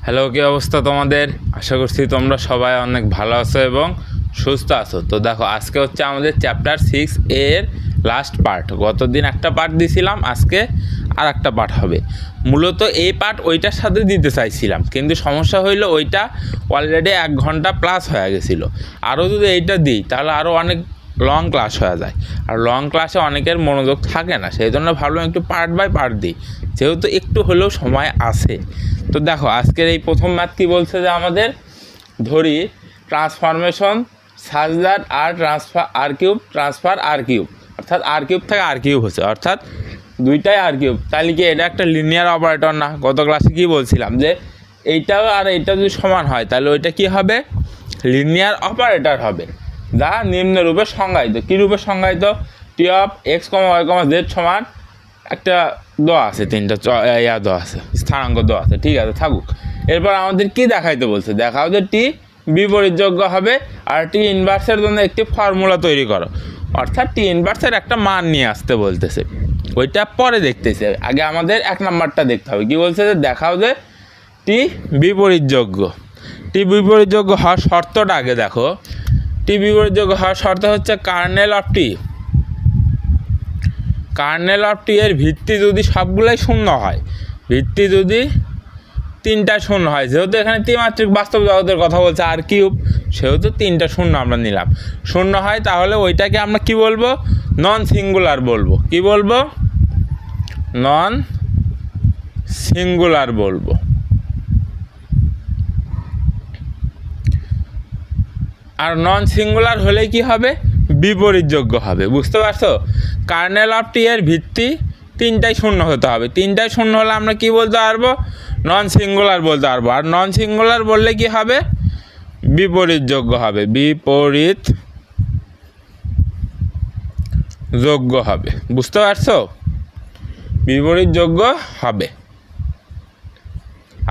Hello, কি অবস্থা তোমাদের? আশা করছি তোমরা সবাই অনেক ভালো আছো এবং সুস্থ আছো। তো দেখো, আজকে হচ্ছে আমাদের চ্যাপ্টার 6 এর লাস্ট পার্ট। গতদিন একটা পার্ট দিয়েছিলাম, আজকে আর একটা পার্ট হবে। মূলত এই পার্ট ওইটার সাথে দিতে চাইছিলাম, কিন্তু সমস্যা হইলো ওইটা অলরেডি 1 ঘন্টা প্লাস হয়ে গেছিলো। আরও যদি এইটা দিই তাহলে আরও অনেক লং ক্লাস হয়ে যায়, আর লং ক্লাসে অনেকের মনোযোগ থাকে না। সেই জন্য ভাবলাম একটু পার্ট বাই পার্ট দিই, যেহেতু একটু হলেও সময় আছে। তো দেখো, আজকের এই প্রথম ম্যাথ কী বলছে যে আমাদের ধরি transformation such that R transfer R cube, অর্থাৎ আর কিউব থেকে আর কিউব হচ্ছে, অর্থাৎ দুইটাই আর কিউব। তাহলে কি এটা একটা লিনিয়ার অপারেটর না? গত ক্লাসে কী বলছিলাম যে এইটাও আর এইটা যদি সমান হয় তাহলে ওইটা কী হবে? লিনিয়ার অপারেটর হবে, যা নিম্নরূপে সংজ্ঞায়িত। কী রূপে সংজ্ঞায়িত? T of X comma Y comma Z সমান একটা দেওয়া আছে, তিনটা দেওয়া আছে, স্থানাঙ্ক দেওয়া আছে, ঠিক আছে, থাকুক। এরপর আমাদের কি দেখাইতে বলছে? দেখাও যে টি বিপরীতযোগ্য হবে আর টি ইনভার্সের জন্য একটি ফর্মুলা তৈরি করো, অর্থাৎ টি ইনভার্সের একটা মান নিয়ে আসতে বলতেছে। ওইটা পরে দেখতেছে, আগে আমাদের 1 নাম্বারটা দেখতে হবে। কি বলছে? যে দেখাও যে টি বিপরীতযোগ্য। টি বিপরীতযোগ্য হওয়ার শর্তটা আগে দেখো। টি বিপরীতযোগ্য হওয়ার শর্ত হচ্ছে কার্নেল অফ টি এর ভিত্তি যদি সবগুলাই শূন্য হয়, ভিত্তি যদি 3টা শূন্য হয়, যেহেতু এখানে ত্রিমাত্রিক বাস্তব জগতের কথা বলছে আর কিউব, সেহেতু 3টা শূন্য আমরা নিলাম। শূন্য হয় তাহলে ওইটাকে আমরা কি বলবো? নন সিঙ্গুলার বলবো। কি বলবো? নন সিঙ্গুলার বলবো। আর নন সিঙ্গুলার হলে কি হবে? বিপরীতযোগ্য হবে। বুঝতে পারছো? কার্নেল অফ টি এর ভিত্তি 3টাই শূন্য হতে হবে। 3টাই শূন্য হলে আমরা কি বলতে পারবো? নন সিঙ্গুলার বলতে পারবো। আর নন সিঙ্গুলার বললে কি হবে? বিপরীতযোগ্য হবে। বিপরীতযোগ্য হবে। বুঝতে পারছো? বিপরীতযোগ্য হবে,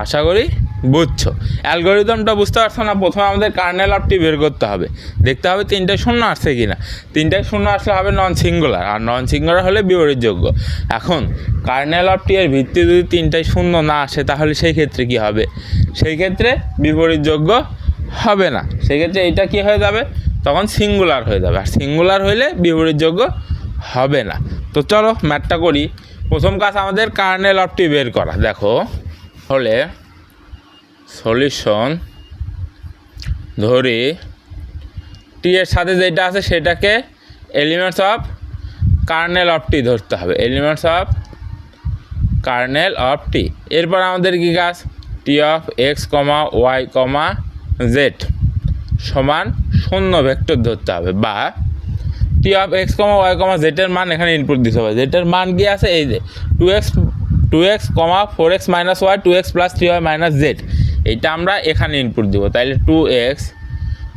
আশা করি বুঝছো। অ্যালগোরিদমটা বুঝতে পারছো না? প্রথমে আমাদের কার্নেল অফ টি বের করতে হবে, দেখতে হবে 3টায় শূন্য আসছে কি না। 3টায় শূন্য আসলে হবে নন সিঙ্গুলার, আর নন সিঙ্গুলার হলে বিপরীতযোগ্য। এখন কার্নেল অফ টি এর ভিত্তি যদি 3টায় শূন্য না আসে তাহলে সেই ক্ষেত্রে কি হবে? সেই ক্ষেত্রে বিপরীতযোগ্য হবে না। সেই ক্ষেত্রে এইটা কি হয়ে যাবে? তখন সিঙ্গুলার হয়ে যাবে, আর সিঙ্গুলার হইলে বিপরীতযোগ্য হবে না। তো চলো ম্যাথটা করি। প্রথম কাজ আমাদের কার্নেল অফ টি বের করা। দেখো, হলে সলিউশন ধরি টি এর সাথে যেটা আছে সেটাকে elements of kernel of T ধরতে হবে, elements of kernel of T. এরপর আমাদের কি কাজ? T of X comma Y comma Z সমান 0 ভেক্টর ধরতে হবে, বা T of X comma Y comma জেডের মান এখানে ইনপুট দিতে হবে। জেডের মান কি আছে? এই যে 2x comma 4x minus Y 2x plus 3y minus Z, এইটা আমরা এখানে ইনপুট দিব। তাইলে 2x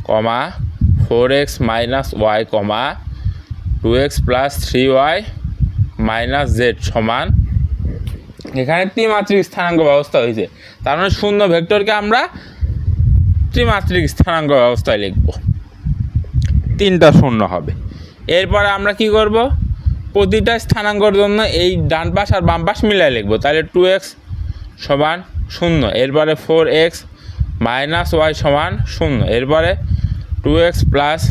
comma 4x minus Y comma 2x plus 3y minus Z সমান, এখানে ত্রিমাত্রিক স্থানাঙ্ক ব্যবস্থা হয়েছে, তার মানে 0 ভেক্টরকে আমরা ত্রিমাত্রিক স্থানাঙ্ক ব্যবস্থায় লিখব, 3টা শূন্য হবে। এরপরে আমরা কি করব? প্রতিটা স্থানাঙ্কর জন্য এই ডান পাশ আর বাম পাশ মিলাই লিখব। তাহলে 2x সমান 0, এরপরে 4x মাইনাস ওয়াই সমান 0, এরপরে 2x plus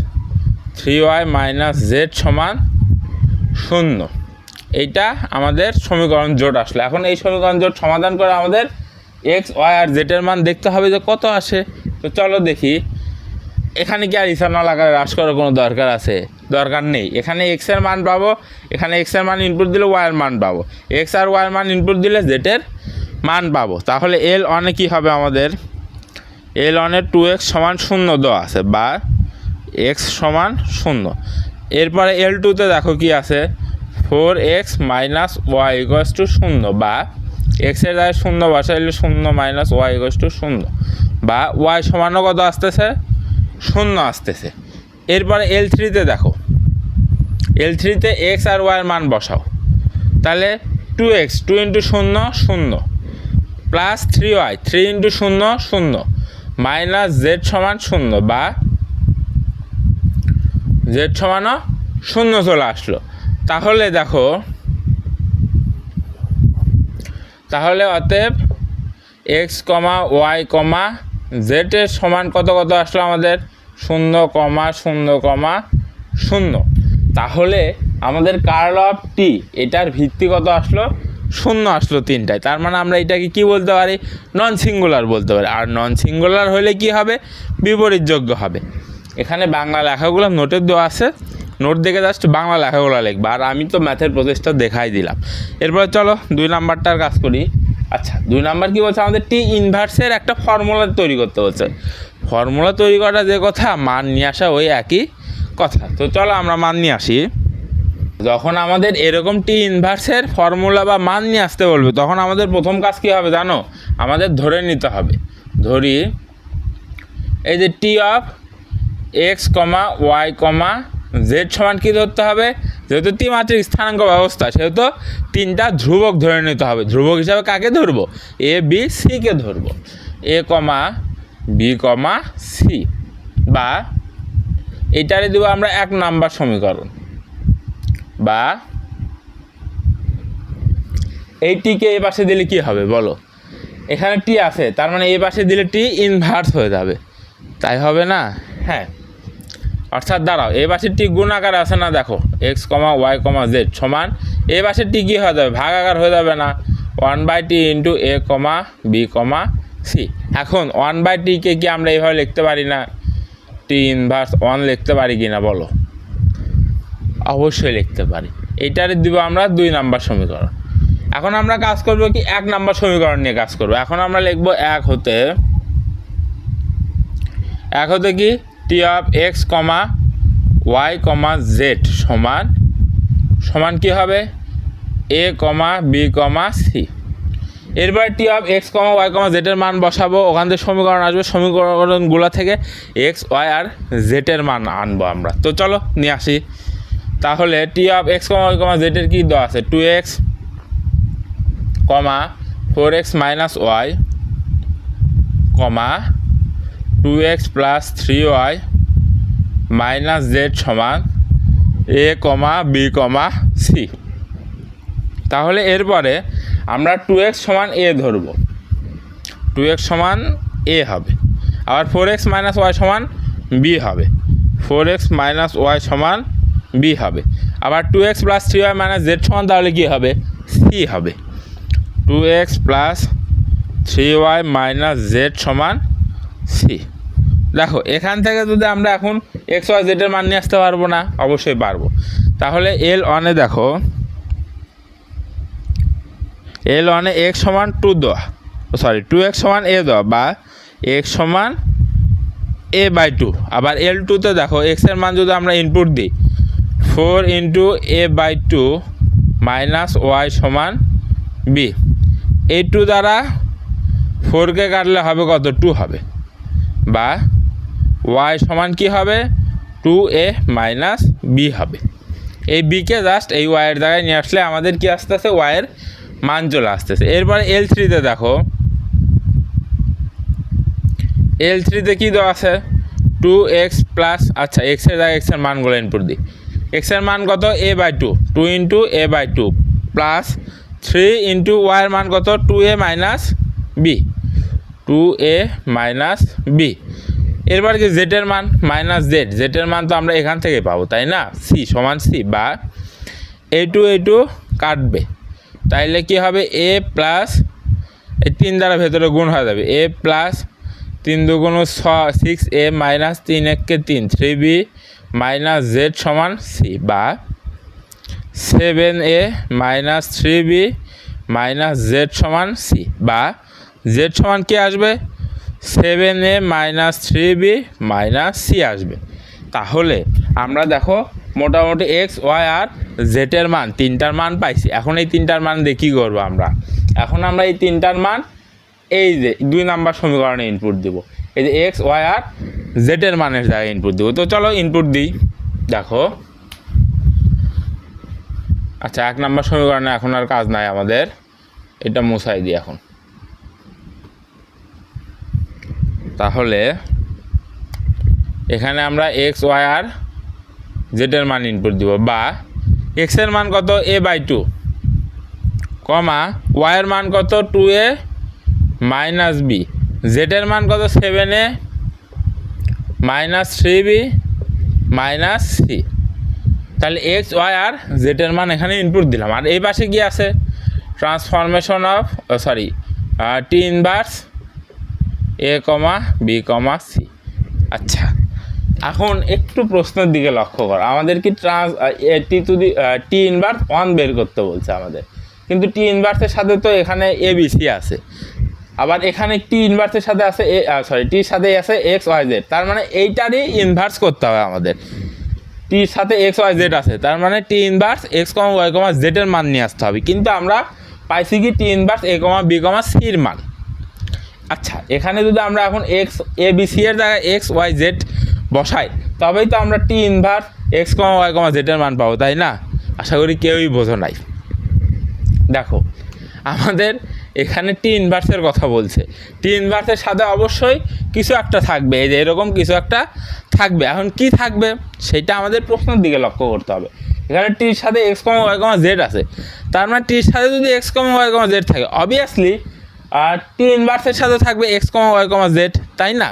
3y minus Z সমান 0। এইটা আমাদের সমীকরণ জোট আসলো। এখন এই সমীকরণ জোট সমাধান করে আমাদের এক্স ওয়াই আর জেডের মান দেখতে হবে যে কত আসে। তো চলো দেখি। এখানে কি আর ইথানল আকারে হ্রাস করার কোনো দরকার নেই। এখানে এক্সের মান পাবো, এখানে এক্সের মান ইনপুট দিলে ওয়াইয়ের মান পাবো, এক্স আর ওয়াইয়ের মান ইনপুট দিলে জেডের মান পাবো। তাহলে এল অনে কী হবে? আমাদের এল অনে 2x সমান 0 দেওয়া আছে, বা এক্স সমান 0। এরপরে এল টুতে দেখো কি আছে? 4x minus Y equals to 0, বা এক্সের জায়গায় 0 বসাইলে 0 মাইনাস ওয়াই ইকুয়ালস টু 0, বা ওয়াই সমানও কত আসতেছে? 0 আসতেছে। এরপরে এল থ্রিতে দেখো, এল থ্রিতে এক্স আর ওয়াইয়ের মান বসাও। তাহলে 2x 2 into 0 0 plus 3y 3 into 0 0 minus Z সমান 0, বা জেড সমানও 0 চলে আসলো। তাহলে দেখো, তাহলে অতএব এক্স কমা ওয়াই কমা জেডের সমান কত কত আসলো আমাদের 0,0,0। তাহলে আমাদের কার্ল অফ টি এটার ভিত্তি কত আসলো 0 আসলো তিনটায়। তার মানে আমরা এটাকে কি বলতে পারি নন সিঙ্গুলার বলতে পারি। আর নন সিঙ্গুলার হলে কি হবে বিপরীতযোগ্য হবে। এখানে বাংলা লেখাগুলো নোটে দেওয়া আছে, নোট দেখে জাস্ট বাংলা লেখাগুলো লিখবা। আর আমি তো ম্যাথের প্রসেসটা দেখাই দিলাম। এরপরে চলো 2 নাম্বারটার কাজ করি। আচ্ছা 2 নাম্বার কী বলছে আমাদের টি ইনভার্সের একটা ফর্মুলা তৈরি করতে বলছে। ফর্মুলা তৈরি করা যে কথা মান নিয়ে আসা ওই একই কথা। তো চলো আমরা মান নিয়ে আসি। যখন আমাদের এরকম টি ইনভার্সের ফর্মুলা বা মান নিয়ে আসতে বলবে তখন আমাদের প্রথম কাজ কী হবে জানো, আমাদের ধরে নিতে হবে। ধরি এই যে T of X comma Y comma Z সমান কী ধরতে হবে, যেহেতু ত্রিমাত্রিক স্থানাঙ্ক ব্যবস্থা সেহেতু তিনটা ধ্রুবক ধরে নিতে হবে। ধ্রুবক হিসাবে কাকে ধরবো, এ বি সিকে ধরবো, এ কমা বি কমা সি, বা এটারে দেবো আমরা 1 নাম্বার সমীকরণ, বা এই টিকে এই পাশে দিলে কি হবে বলো, এখানে টি আছে তার মানে এই পাশে দিলে টি ইনভার্স হয়ে যাবে, তাই হবে না? হ্যাঁ, অর্থাৎ দাঁড়াও এই পাশে টি গুণাকার আছে না, দেখো x comma Y comma Z সমান এই পাশে টি কী হয়ে যাবে ভাগাকার হয়ে যাবে না, 1/t ইন্টু এ কমা বি কমা সি। এখন 1/tকে কি আমরা এইভাবে লিখতে পারি না, টি ইনভার্স 1 লিখতে পারি কি না বলো? অবশ্যই লিখতে পারি। এইটারে দিব আমরা 2 নাম্বার সমীকরণ। এখন আমরা কাজ করব কি 1 নাম্বার সমীকরণ নিয়ে কাজ করব। এখন আমরা লিখব 1 হতে কি T of X comma Y comma Z সমান কি হবে A comma B comma C. এরপরে T of X comma Y comma জেডের মান বসাবো, ওখান থেকে সমীকরণ আসবে, সমীকরণগুলো থেকে এক্স ওয়াই আর জেডের মান আনবো আমরা। তো চলো নিয়ে আসি। তাহলে টি of X comma Y comma জেডের কী দেওয়া আছে, 2x comma 4x minus Y comma 2x plus 3y minus Z সমান A comma B comma C. তাহলে এরপরে আমরা 2x সমান এ ধরব, 2x সমান এ হবে, আবার 4x মাইনাস ওয়াই সমান বি হবে, 4x মাইনাস ওয়াই সমান বি হবে, আবার 2x plus 3y minus Z সমান তাহলে কী হবে সি হবে, 2x plus 3y minus Z সমান সি। দেখো এখান থেকে যদি আমরা এখন এক্স ওয়াই জেডের মান নিয়ে আসতে পারবো না, অবশ্যই পারবো। তাহলে L1-এ দেখো L1-এ এক্স সমান 2x সমান এ দেওয়া, বা এক্স সমান a/2। আবার L2-তে দেখো এক্সের মান যদি আমরা ইনপুট দিই 4 ইন্টু a/2 মাইনাস ওয়াই সমান বি। এই 2 দ্বারা 4কে কাটলে হবে কত 2 হবে, বা ওয়াই সমান কি হবে 2a মাইনাস বি হবে। এই বিকে জাস্ট এই ওয়াইয়ের জায়গায় নিয়ে আসলে আমাদের কি আসতেছে ওয়াইয়ের মান চলে আসতেছে। এরপরে L3-তে দেখো L3-তে কী দেওয়া আছে 2x প্লাস, আচ্ছা এক্সের জায়গায় এক্সের মানগুলো ইনপুট দিই, এক্সের মান কত a/2, 2 into a/2 plus 3 into ওয়াইয়ের মান কত 2a minus B, 2a minus B. এরপর কি জেডের মান মাইনাস জেডের মান তো আমরা এখান থেকে পাবো তাই না, সি সমান সি, বা a2 কাটবে, তাইলে কি হবে এ প্লাস এই 3 দ্বারা ভেতরে গুণ হয়ে যাবে, A plus 3 2 6a minus 3 1 3 3b minus Z সমান সি, বা 7a minus 3b minus Z সমান সি, বা জেড সমান কি আসবে 7a minus 3b minus C আসবে। তাহলে আমরা দেখো মোটামুটি এক্স ওয়াই আর জেডের মান 3টার মান পাইছি। এখন এই 3টার মান দিয়ে কী করবো আমরা, এখন আমরা এই 3টার মান এই যে 2 নাম্বার সমীকরণে ইনপুট দিব, এই যে এক্স ওয়াই আর জেডের মানের জায়গায় ইনপুট দিব। তো চলো ইনপুট দিই। দেখো আচ্ছা 1 নাম্বার সমীকরণে এখন আর কাজ নাই আমাদের, এটা মুছাই দিই এখন। তাহলে এখানে আমরা এক্স ওয়াই আর জেডের মান ইনপুট দিব, বা এক্সের মান কত a/2 কমা ওয়াইয়ের মান কত 2a মাইনাস বি, জেটের মান কত 7a minus 3b minus C. তাহলে এক্স ওয়াই আর জেটের মান এখানে ইনপুট দিলাম। আর এই পাশে কি আছে, transformation of T inverse A comma B comma C. আচ্ছা, এখন একটু প্রশ্নের দিকে লক্ষ্য কর, আমাদের কি টি ইনভার্স 1 বের করতে বলছে আমাদের, কিন্তু টি ইনভার্সের সাথে তো এখানে এ বি সি আছে, আবার এখানে টি ইনভার্সের সাথে আছে টির সাথে আছে এক্স ওয়াই জেড, তার মানে এইটারই ইনভার্স করতে হবে আমাদের। টির সাথে এক্স ওয়াই জেড আছে, তার মানে টি inverse x comma Y comma জেডের মান নিয়ে আসতে হবে, কিন্তু আমরা পাইছি কি টি ইনভার্স এ কমা বি কমা সির মান। আচ্ছা, এখানে যদি আমরা এখন এক্স এ বি সি এর জায়গায় এক্স ওয়াই জেড বসাই, তবেই তো আমরা T inverse x comma Y comma জেডের মান পাবো, তাই না? আশা করি কেউই বোঝো নাই। দেখো, আমাদের এখানে টি ইনভার্সের কথা বলছে, টি ইনভার্সের সাথে অবশ্যই কিছু একটা থাকবে, এই যে এরকম কিছু একটা থাকবে। এখন কি থাকবে সেটা আমাদের প্রশ্নের দিকে লক্ষ্য করতে হবে। এখানে টির সাথে x comma Y comma Z আছে, তার মানে টির সাথে যদি x comma Y comma Z থাকে, অবভিয়াসলি আর টি ইনভার্সের সাথে থাকবে x comma Y comma Z, তাই না?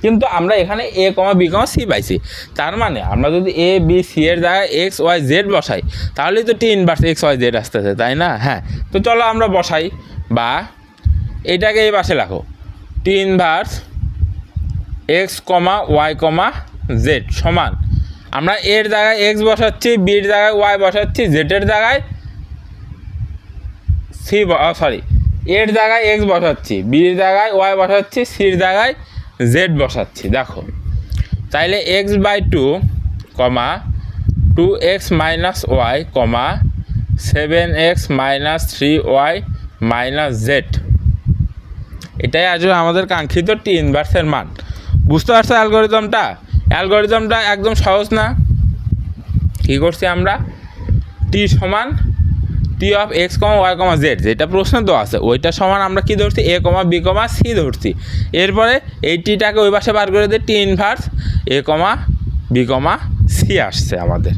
কিন্তু আমরা এখানে এ কমা বি কমা সি পাইছি, তার মানে আমরা যদি এ বি সি এর জায়গায় এক্স ওয়াই জেড বসাই, তাহলেই তো T inverse X Y Z আসতেছে, তাই না? হ্যাঁ, তো চলো আমরা বসাই, বা এটাকে এই পাশে রাখো, টি inverse x comma Y comma Z সমান, আমরা এর জায়গায় এক্স বসাচ্ছি, বির জায়গায় ওয়াই বসাচ্ছি, জেডের জায়গায় এর জায়গায় এক্স বসাচ্ছি, বির জায়গায় ওয়াই বসাচ্ছি, সির জায়গায় জেড বসাচ্ছি। দেখো, তাইলে X by 2 comma 2x minus Y comma 7x minus 3y minus Z, এটাই আসলে আমাদের কাঙ্ক্ষিত টি ইনভার্সের মান। বুঝতে পারছো অ্যালগরিদমটা? অ্যালগরিদমটা একদম সহজ না? কী করছি আমরা, টি সমান T of X comma Y comma Z, যেটা প্রশ্ন তো আছে ওইটা সমান আমরা কী ধরছি, এ কমা বি কমা সি ধরছি। এরপরে এই টিটাকে ওই পাশে বার করে দিয়ে T inverse A comma B comma C আসছে আমাদের।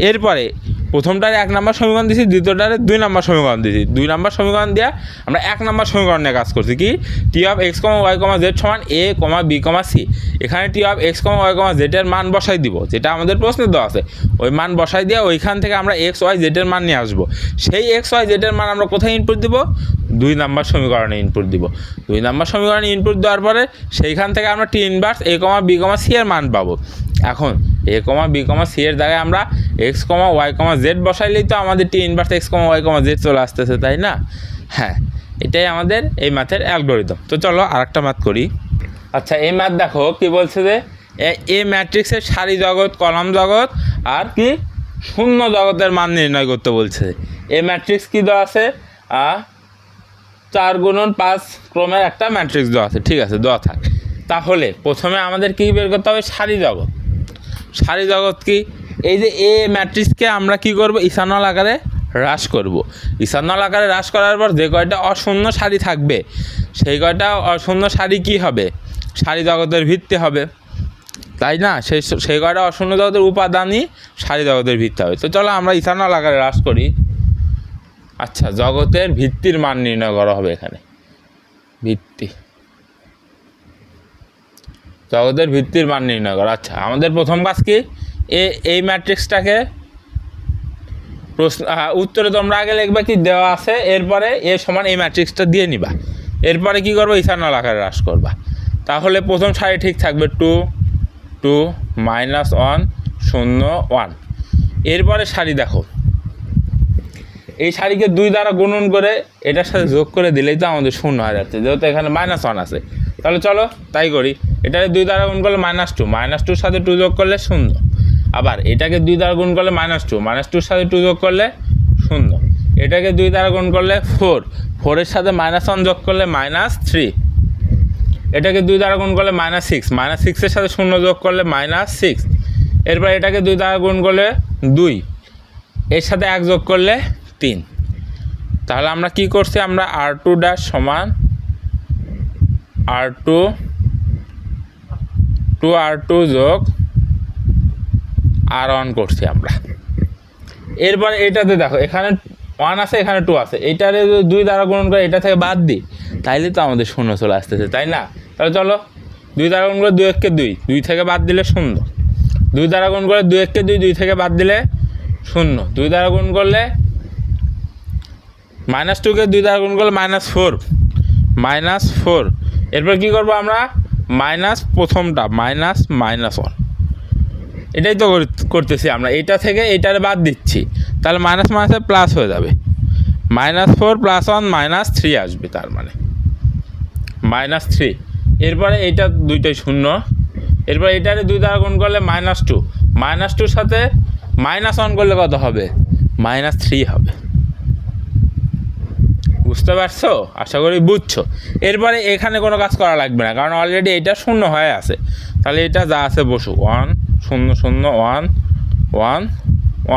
এরপরে প্রথমটার 1 নম্বর সমীকরণ দিয়েছি, দ্বিতীয়টারে 2 নম্বর সমীকরণ দিয়েছি। 2 নম্বর সমীকরণ দিয়ে আমরা 1 নম্বর সমীকরণ নিয়ে কাজ করছি, কি T of X comma Y comma Z সমান A comma B comma C. এখানে T of X comma Y comma জেডের মান বসাই দিব, যেটা আমাদের প্রশ্নে দেওয়া আছে, ওই মান বসাই দিয়ে ওইখান থেকে আমরা এক্স ওয়াই জেডের মান নিয়ে আসবো। সেই এক্স ওয়াই জেডের মান আমরা কোথায় ইনপুট দিব, 2 নম্বর সমীকরণে ইনপুট দিব। 2 নম্বর সমীকরণে ইনপুট দেওয়ার পরে সেইখান থেকে আমরা T inverse A comma B comma C এর মান পাবো। এখন এ কমা বি কমা সি এর জায়গায় আমরা x comma Y comma Z বসাইলেই তো আমাদের টি inverse x comma Y comma Z চলে আসতেছে, তাই না? হ্যাঁ, এটাই আমাদের এই ম্যাথের অ্যালগরিদম। তো চলো আরেকটা ম্যাথ করি। আচ্ছা, এই ম্যাথ দেখো কি বলছে, যে এ ম্যাট্রিক্সের সারি জগৎ, কলাম জগৎ আর কি শূন্য জগতের মান নির্ণয় করতে বলছে। এ ম্যাট্রিক্স কী দেওয়া আছে, 4x5 ক্রমের একটা ম্যাট্রিক্স দেওয়া আছে, ঠিক আছে, দেওয়া থাক। তাহলে প্রথমে আমাদের কী বের করতে হবে, সারি জগৎ। সারি জগৎ কি, এই যে এ ম্যাট্রিক্সকে আমরা কি করব, ঈশানল আকারে হ্রাস করব। ঈশানল আকারে হ্রাস করার পর যে কয়টা অশূন্য সারি থাকবে, সেই কয়টা অশূন্য সারি কি হবে, সারি জগতের ভিত্তি হবে, তাই না? সেই কয়টা অশূন্য জগতের উপাদানই সারি জগতের ভিত্তি হবে। তো চলো আমরা ঈশানল আকারে হ্রাস করি। আচ্ছা, জগতের ভিত্তির মান নির্ণয় করা হবে এখানে, ভিত্তি, জগতের ভিত্তির মান নির্ণয় করা। আচ্ছা, আমাদের প্রথম কাজ কি, এই ম্যাট্রিক্সটাকে উত্তরে তোমরা আগে লিখবে কি দেওয়া আছে, এরপরে এ সমান এই ম্যাট্রিক্সটা দিয়ে নিবা, এরপরে কি করবো, ঈশানল আকারে হ্রাস করবা। তাহলে প্রথম সারি ঠিক থাকবে 2 2 -1 0 1। এরপরে সারি দেখো, এই সারিকে 2 দ্বারা গুণন করে এটার সাথে যোগ করে দিলেই তো আমাদের 0 হয়ে যাচ্ছে, যেহেতু এখানে -1 আছে। তাহলে চলো তাই করি, এটাকে 2 দ্বারা গুণ করলে -2, -2 সাথে 2 যোগ করলে 0। আবার এটাকে 2 দ্বারা গুণ করলে -2, -2 সাথে 2 যোগ করলে 0। এটাকে 2 দ্বারা গুণ করলে 4, 4 এর সাথে -1 যোগ করলে -3। এটাকে 2 দ্বারা গুণ করলে -6, -6 এর সাথে 0 যোগ করলে -6। এরপর এটাকে 2 দ্বারা গুণ করলে 2, এর সাথে 1 যোগ করলে 3। তাহলে আমরা কি করছি, আমরা r2 ড্যাশ সমান r2 2r2 যোগ r1 করছি আমরা। এরপরে এটাতে দেখো, এখানে 1 আছে, এখানে 2 আছে, এইটারে 2 দ্বারা গুণন করে এটা থেকে বাদ দিই, তাইলে তো আমাদের শূন্য চলে আসতেছে, তাই না? তাহলে চলো 2 দ্বারা গুণ করে 2 1 কে 2, 2 থেকে বাদ দিলে 0, 2 দ্বারা গুণ করে 2 1 কে 2, 2 থেকে বাদ দিলে 0, 2 দ্বারা গুণ করলে -2 কে 2 দ্বারা গুণ করলে -4, এরপর কী করবো আমরা, মাইনাস প্রথমটা -1, এটাই তো করতেছি আমরা, এটা থেকে এইটারে বাদ দিচ্ছি, তাহলে মাইনাস মাইনাসে প্লাস হয়ে যাবে, -4 + 1 -3 আসবে, তার মানে -3। এরপরে এইটা দুইটাই 0, এরপর এটারে 2 দ্বারা গুণ করলে -2, -2 সাথে -1 করলে কত হবে, -3 হবে। বুঝতে পারছো? আশা করি বুঝছো। এরপরে এখানে কোনো কাজ করা লাগবে না, কারণ অলরেডি এটা 0 হয়ে আছে, তাহলে এটা যা আছে বসু, 1 0 0 1 1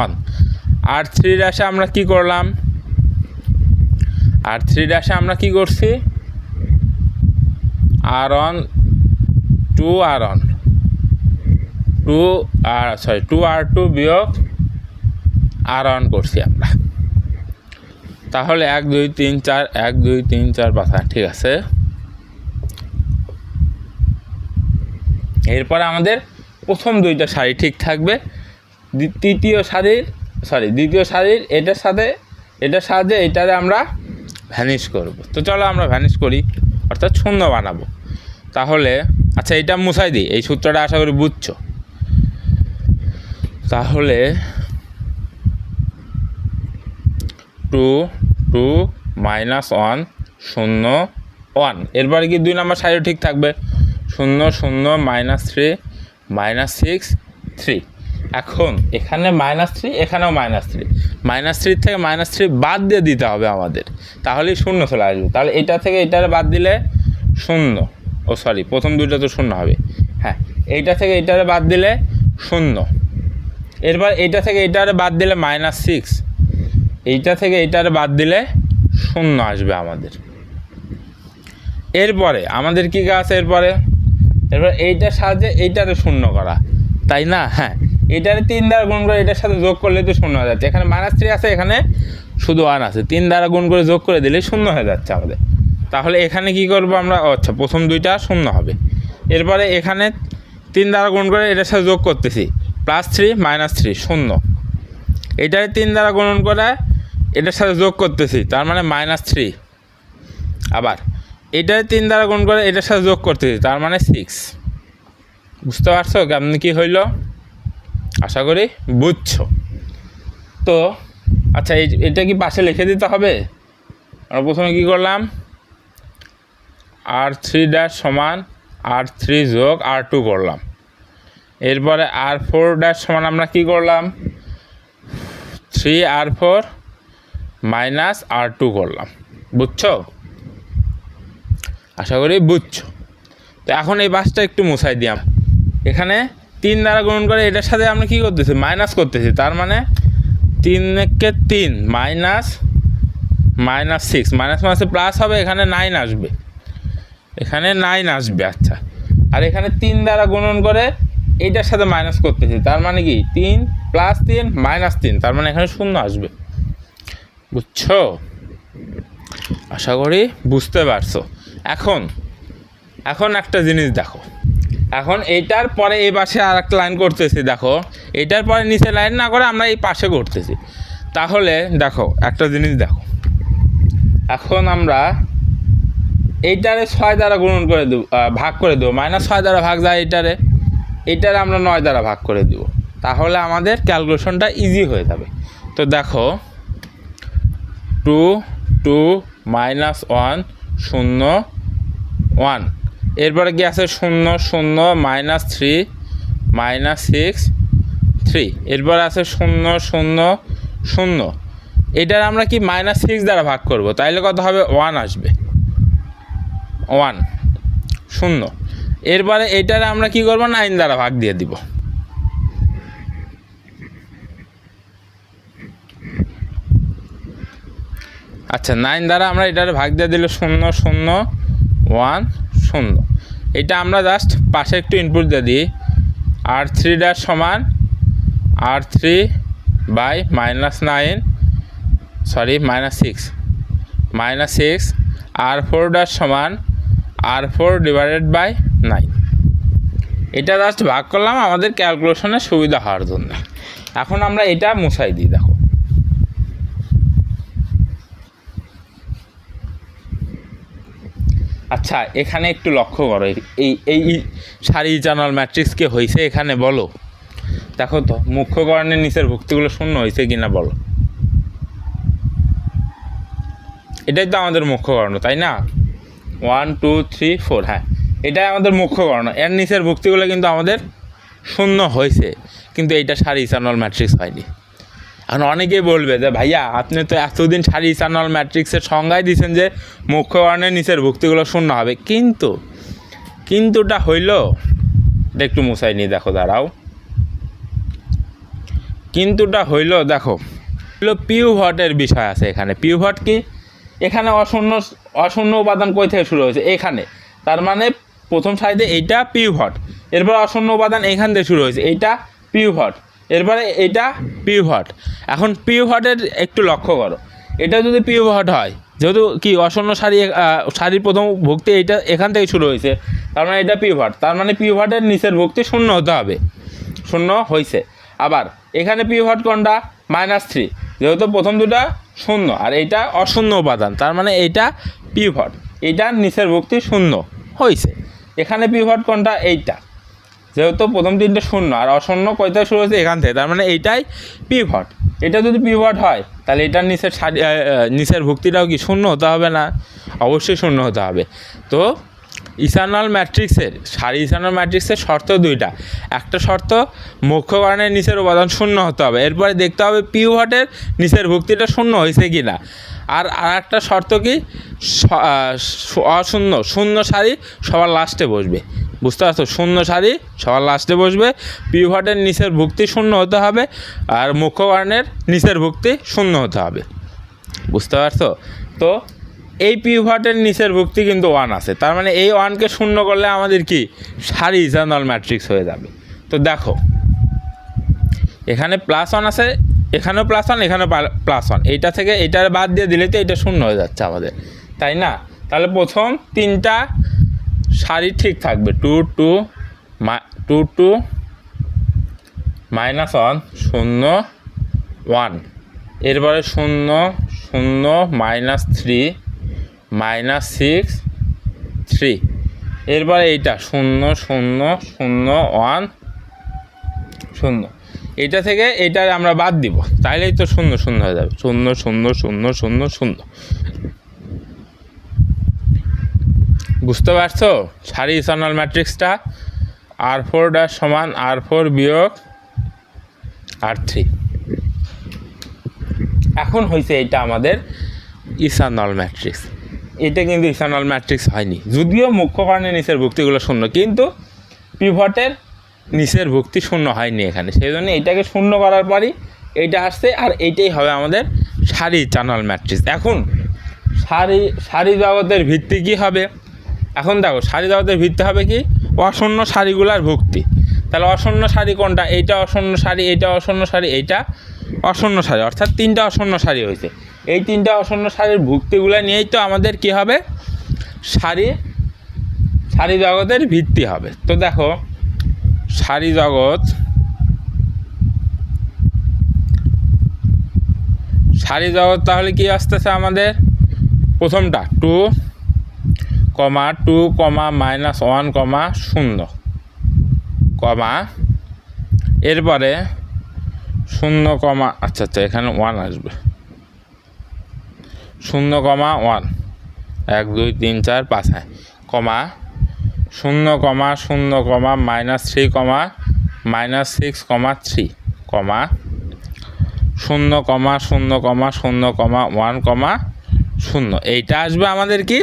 1। আর 3 ড্যাশে আমরা কি করলাম, আর 3 ড্যাশে আমরা কি করছি, R1 2 R1 2 R2 বিয়োগ R1 করছি আমরা। তাহলে 1 2 3 4 1 2 3 4 5, ঠিক আছে। এরপরে আমাদের প্রথম দুইটা সারি ঠিক থাকবে, দ্বিতীয় সারির এটার সাথে এটারে আমরা ভ্যানিশ করব। তো চলো আমরা ভ্যানিশ করি, অর্থাৎ শূন্য বানাবো। তাহলে আচ্ছা এটা মুছাই দিই, এই সূত্রটা আশা করি বুঝছো। তাহলে 2 2 -1 0 1, এরপরে কি 2 নম্বর সারিও ঠিক থাকবে, 0 0 -3 -6 3। এখন এখানে -3, এখানেও -3, -3 থেকে -3 বাদ দিয়ে দিতে হবে আমাদের, তাহলেই 0 চলে আসবে। তাহলে এটা থেকে এটারে বাদ দিলে 0, প্রথম দুইটা তো 0 হবে, হ্যাঁ, এইটা থেকে এটারে বাদ দিলে 0, এরপর এইটা থেকে এটারে বাদ দিলে -6, এইটা থেকে এটারে বাদ দিলে 0 আসবে আমাদের। এরপরে আমাদের কী কাজ আছে, এরপর এইটার সাহায্যে এইটারে 0 করা, তাই না? হ্যাঁ, এটারে 3 দ্বারা গুণ করে এটার সাথে যোগ করলে তো 0 হয়ে যাচ্ছে, এখানে -3 আছে, এখানে শুধু 1 আছে, 3 দ্বারা গুণ করে যোগ করে দিলে 0 হয়ে যাচ্ছে আমাদের। তাহলে এখানে কি করব আমরা, আচ্ছা প্রথম দুইটা 0 হবে, এরপরে এখানে 3 দ্বারা গুণ করে এটার সাথে যোগ করতেছি, +3 -3 0, এটারে 3 দ্বারা গুণন করে এটার সাথে যোগ করতেছি, তার মানে -3, আবার এটারে 3 দ্বারা গুণ করে এটার সাথে যোগ করতেছি, তার মানে 6। বুঝতে পারছো কেমন কী হইল? আশা করি বুঝছো। তো আচ্ছা এটা কি পাশে লিখে দিতে হবে? আমরা প্রথমে কী করলাম, R3' সমান R3 যোগ R2 করলাম, এরপরে R4' সমান আমরা কি করলাম, 3R4 -R2 করলাম। বুঝছো? আশা করি বুঝছো। তো এখন এই বাসটা একটু মুছাই দিলাম, এখানে 3 দ্বারা গুণন করে এটার সাথে আমরা কী করতেছি, মাইনাস করতেছি, তার মানে 3 কে 3 -6, মাইনাসে প্লাস হবে, এখানে 9 আসবে, আচ্ছা। আর এখানে 3 দ্বারা গুণন করে এইটার সাথে মাইনাস করতেছি, তার মানে কি 3 + 3 -3, তার মানে এখানে 0 আসবে। বুঝছো? আশা করি বুঝতে পারছো। এখন একটা জিনিস দেখো, এখন এইটার পরে এই পাশে আর একটা লাইন করতেছি, দেখো এইটার পরে নিচে লাইন না করে আমরা এই পাশে করতেছি, তাহলে দেখো একটা জিনিস দেখো, এখন আমরা এইটারে 6 দ্বারা গুণন করে দেবো, ভাগ করে দেবো, -6 দ্বারা ভাগ যায় এইটারে আমরা 9 দ্বারা ভাগ করে দেবো, তাহলে আমাদের ক্যালকুলেশনটা ইজি হয়ে যাবে। তো দেখো 2 2 -1 0 1, এরপরে কি আছে 0 0 -3 -6 3, এরপর আছে 0 0 0, এটার আমরা কি -6 দ্বারা ভাগ করব, তাইলে কত হবে, 1 আসবে, 1 0। এরপরে এটারে আমরা কি করব, 9 দ্বারা ভাগ দিয়ে দিব, আচ্ছা 9 দ্বারা আমরা এটারে ভাগ দিয়ে দিলে 0 0 1 0, এটা আমরা জাস্ট পাশে একটু ইনপুট দিয়ে দিই, R3' সমান R3 / -9 সরি -6 R4 ড্যাশ সমান R4 ডিভাইডেড বাই 9। এটা জাস্ট ভাগ করলাম আমাদের ক্যালকুলেশনের সুবিধা হওয়ার জন্য। এখন আমরা এটা মুছাই দিই। দেখো আচ্ছা, এখানে একটু লক্ষ্য করো, এই সারি চ্যানেল ম্যাট্রিক্স কি হয়েছে এখানে বলো। দেখো তো মুখ্যকরণের নিচের ভুক্তিগুলো শূন্য হয়েছে কিনা বলো। এটাই তো আমাদের মুখ্যকর্ণ, তাই না? 1 2 3 4, হ্যাঁ এটাই আমাদের মুখ্যকর্ণ। এর নিচের ভুক্তিগুলো কিন্তু আমাদের শূন্য হয়েছে, কিন্তু এইটা সারি চ্যানেল ম্যাট্রিক্স হয়নি। এখন অনেকেই বলবে যে ভাইয়া আপনি তো এতদিন সারি চ্যানেল ম্যাট্রিক্সের সংজ্ঞায় দিয়েছেন যে মুখ্যকর্ণের নিচের ভুক্তিগুলো শূন্য হবে, কিন্তুটা হইল এটা একটু মুছাই নিয়ে দেখো, দাঁড়াও। কিন্তুটা হইল দেখো পিভটের বিষয় আছে এখানে। পিভট কি? এখানে অশূন্য উপাদান কই থেকে শুরু হয়েছে? এখানে। তার মানে প্রথম সারিতে এইটা পিভট, এরপর অশূন্য উপাদান এখান থেকে শুরু হয়েছে, এইটা পিভট, এরপরে এইটা পিভট। এখন পিভটের একটু লক্ষ্য করো, এটা যদি পিভট হয়, যেহেতু কি অশূন্য সারির প্রথম ভুক্তি এইটা এখান থেকে শুরু হয়েছে, তার মানে এটা পিভট, তার মানে পিভটের নিচের ভুক্তি শূন্য হতে হবে। শূন্য হয়েছে। আবার এখানে পিভট কোনটা? -3, যেহেতু প্রথম দুটা শূন্য আর এইটা অশূন্য উপাদান, তার মানে এইটা পিভট, এইটার নিচের ভুক্তি শূন্য হয়েছে। এখানে পিভট কোনটা? এইটা, যেহেতু প্রথম তিনটে শূন্য আর অশূন্য কয়টা শুরু হয়েছে এখান থেকে, তার মানে এইটাই পিভট। এটা যদি পিভট হয় তাহলে এটার নিচের ভুক্তিটাও কি শূন্য হতে হবে না? অবশ্যই শূন্য হতে হবে। তো ইথানল ম্যাট্রিক্সের শর্ত দুইটা। একটা শর্ত মুখ্যকর্ণের নিচের উপাদান শূন্য হতে হবে, এরপরে দেখতে হবে পিভটের নিচের ভুক্তিটা শূন্য হয়েছে কি না। আর একটা শর্ত কি? শূন্য সারি সবার লাস্টে বসবে। বুঝতে পারছো? শূন্য সারি সবার লাস্টে বসবে, পিভটের নিচের ভুক্তি শূন্য হতে হবে, আর মুখ্যকর্ণের নিচের ভুক্তি শূন্য হতে হবে। বুঝতে পারছো? তো এই পিভটের নিচের ভুক্তি কিন্তু 1 আছে, তার মানে এই 1কে শূন্য করলে আমাদের কি সারি চ্যানেল ম্যাট্রিক্স হয়ে যাবে। তো দেখো এখানে +1 আছে, এখানেও +1, এখানেও +1, এইটা থেকে এইটার বাদ দিয়ে দিলে তো এটা শূন্য হয়ে যাচ্ছে আমাদের, তাই না? তাহলে প্রথম তিনটা সারি ঠিক থাকবে, 2 2 -1 0 1, এরপরে 0 0 -3 -6 3, এরপরে এইটা 0 0 0 1 0, এইটা থেকে এইটা আমরা বাদ দিব, তাইলেই তো 0 0 হয়ে যাবে, 0 0 0 0 0। বুঝতে পারছো সারি চ্যানেল ম্যাট্রিক্সটা? R4 ড্যাশ সমান R4 বিয়োগ R3। এখন হয়েছে এটা আমাদের ইথানল ম্যাট্রিক্স। এটা কিন্তু ইথানল ম্যাট্রিক্স হয়নি, যদিও মুখ্যকর্ণের নিচের ভুক্তিগুলো শূন্য, কিন্তু পিভটের নিচের ভুক্তি শূন্য হয়নি এখানে, সেই জন্য এইটাকে শূন্য করার পরই এইটা আসছে, আর এইটাই হবে আমাদের সারি চ্যানেল ম্যাট্রিক্স। এখন সারি জগতের ভিত্তি কী হবে? এখন দেখো সারি জগতের ভিত্তি হবে কি? অশূন্য সারিগুলার ভুক্তি। তাহলে অশূন্য সারি কোনটা? এইটা অশূন্য সারি, এইটা অশূন্য সারি, এইটা অশূন্য সারি, অর্থাৎ তিনটা অশূন্য সারি হয়েছে। এই তিনটা অশূন্য সারির ভুক্তিগুলো নিয়েই তো আমাদের কি হবে? সারি জগতের ভিত্তি হবে। তো দেখো সারি জগৎ তাহলে কি আসতেছে আমাদের? প্রথমটা 2, 2, -1, 0, এরপরে 0, আচ্ছা এখানে 1 আসবে, 0, 1 1 2 3 4 5, হ্যাঁ, 0, 0, -3, -6, 3, 0, 0, 1, 0, এইটা আসবে আমাদের কি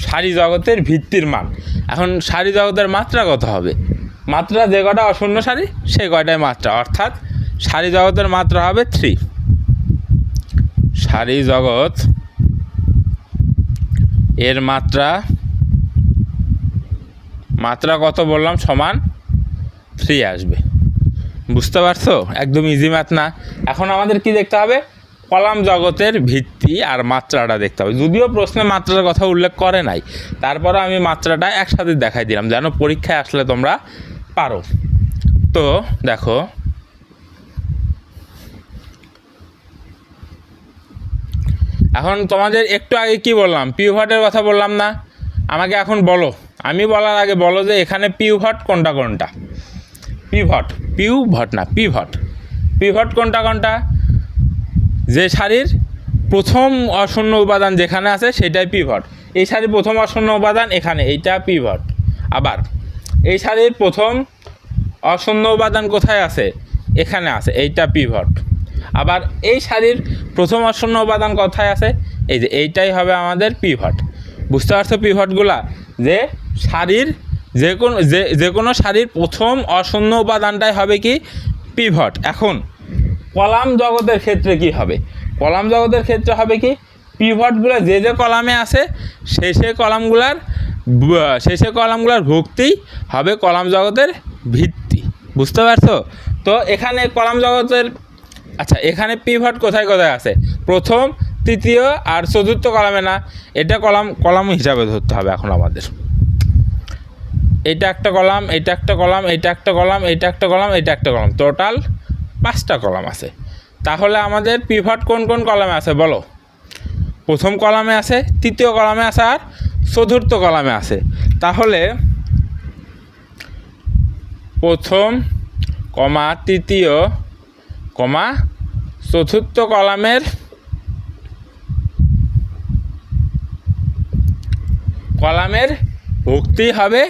সারি জগতের ভিত্তির মান। এখন সারি জগতের মাত্রা কত হবে? মাত্রা যে কটা অশূন্য সারি সে কয়টায় মাত্রা, অর্থাৎ সারি জগতের মাত্রা হবে 3। সারি জগৎ এর মাত্রা কত বললাম? সমান 3 আসবে। বুঝতে পারছো? একদম ইজি ম্যাথ না? এখন আমাদের কি দেখতে হবে? কলাম জগতের ভিত্তি আর মাত্রাটা দেখতে হবে। যদিও প্রশ্নে মাত্রার কথা উল্লেখ করে নাই, তারপরে আমি মাত্রাটা একসাথে দেখাই দিলাম যেন পরীক্ষায় আসলে তোমরা পারো। তো দেখো, এখন তোমাদের একটু আগে কি বললাম, পিভটের কথা বললাম না? আমাকে এখন বলো, আমি বলার আগে বলো যে এখানে পিভট কোনটা কোনটা। পিভট কোনটা কোনটা? যে সারির প্রথম অশূন্য উপাদান যেখানে আছে সেটাই পিভট। এই সারির প্রথম অশূন্য উপাদান এখানে, এইটা পিভট। আবার এই সারির প্রথম অশূন্য উপাদান কোথায় আছে? এখানে আছে, এইটা পিভট। আবার এই সারির প্রথম অশূন্য উপাদান কোথায় আছে? এই যে এইটাই হবে আমাদের পিভট। বুঝতে পারছো পিভটগুলা? যে সারির যে কোনো সারির প্রথম অশূন্য উপাদানটাই হবে কি? পিভট। এখন কলাম জগতের ক্ষেত্রে কি হবে? কলাম জগতের ক্ষেত্রে হবে কি? পিভটগুলো যে কলামে আছে সেই কলামগুলোর ভুক্তি হবে কলাম জগতের ভিত্তি। বুঝতে পারছো? তো এখানে কলাম জগতের, আচ্ছা এখানে পিভট কোথায় কোথায় আছে? প্রথম, তৃতীয় আর চতুর্থ কলামে না? এটা কলাম হিসাবে ধরতে হবে এখন আমাদের। এটা একটা কলাম, এটা একটা কলাম, এটা একটা কলাম, এটা একটা কলাম, এটা একটা কলাম, টোটাল 5টা কলাম আছে। তাহলে আমাদের পিভট কোন কোন কলামে আছে বলো? প্রথম কলামে আছে, তৃতীয় কলামে আছে আর চতুর্থ কলামে আছে। তাহলে প্রথম, তৃতীয়, চতুর্থ কলামের ভুক্তি হবে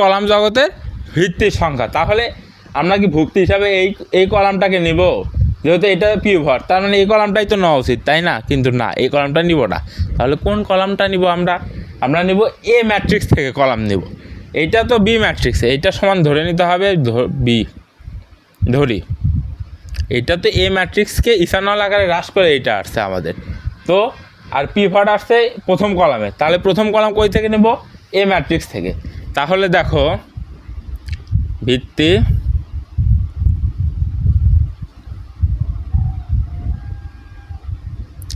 কলাম জগতের ভিত্তির সংখ্যা। তাহলে আমরা কি ভুক্তি হিসাবে এই কলামটাকে নিব? যেহেতু এটা পিভট, তার মানে এই কলামটাই তো নেওয়া উচিত, তাই না? কিন্তু না, এই কলামটা নিব না। তাহলে কোন কলামটা নিব আমরা নিব এ ম্যাট্রিক্স থেকে কলাম নিব। এইটা তো বি ম্যাট্রিক্স, এইটা সমান ধরে নিতে হবে বি ধরি। এটা তো এ ম্যাট্রিক্সকে ইথানল আকারে হ্রাস করে এইটা আসছে আমাদের। তো আর পিভট আসছে প্রথম কলামে, তাহলে প্রথম কলাম কই থেকে নেব? এ ম্যাট্রিক্স থেকে। তাহলে দেখো, ভিত্তি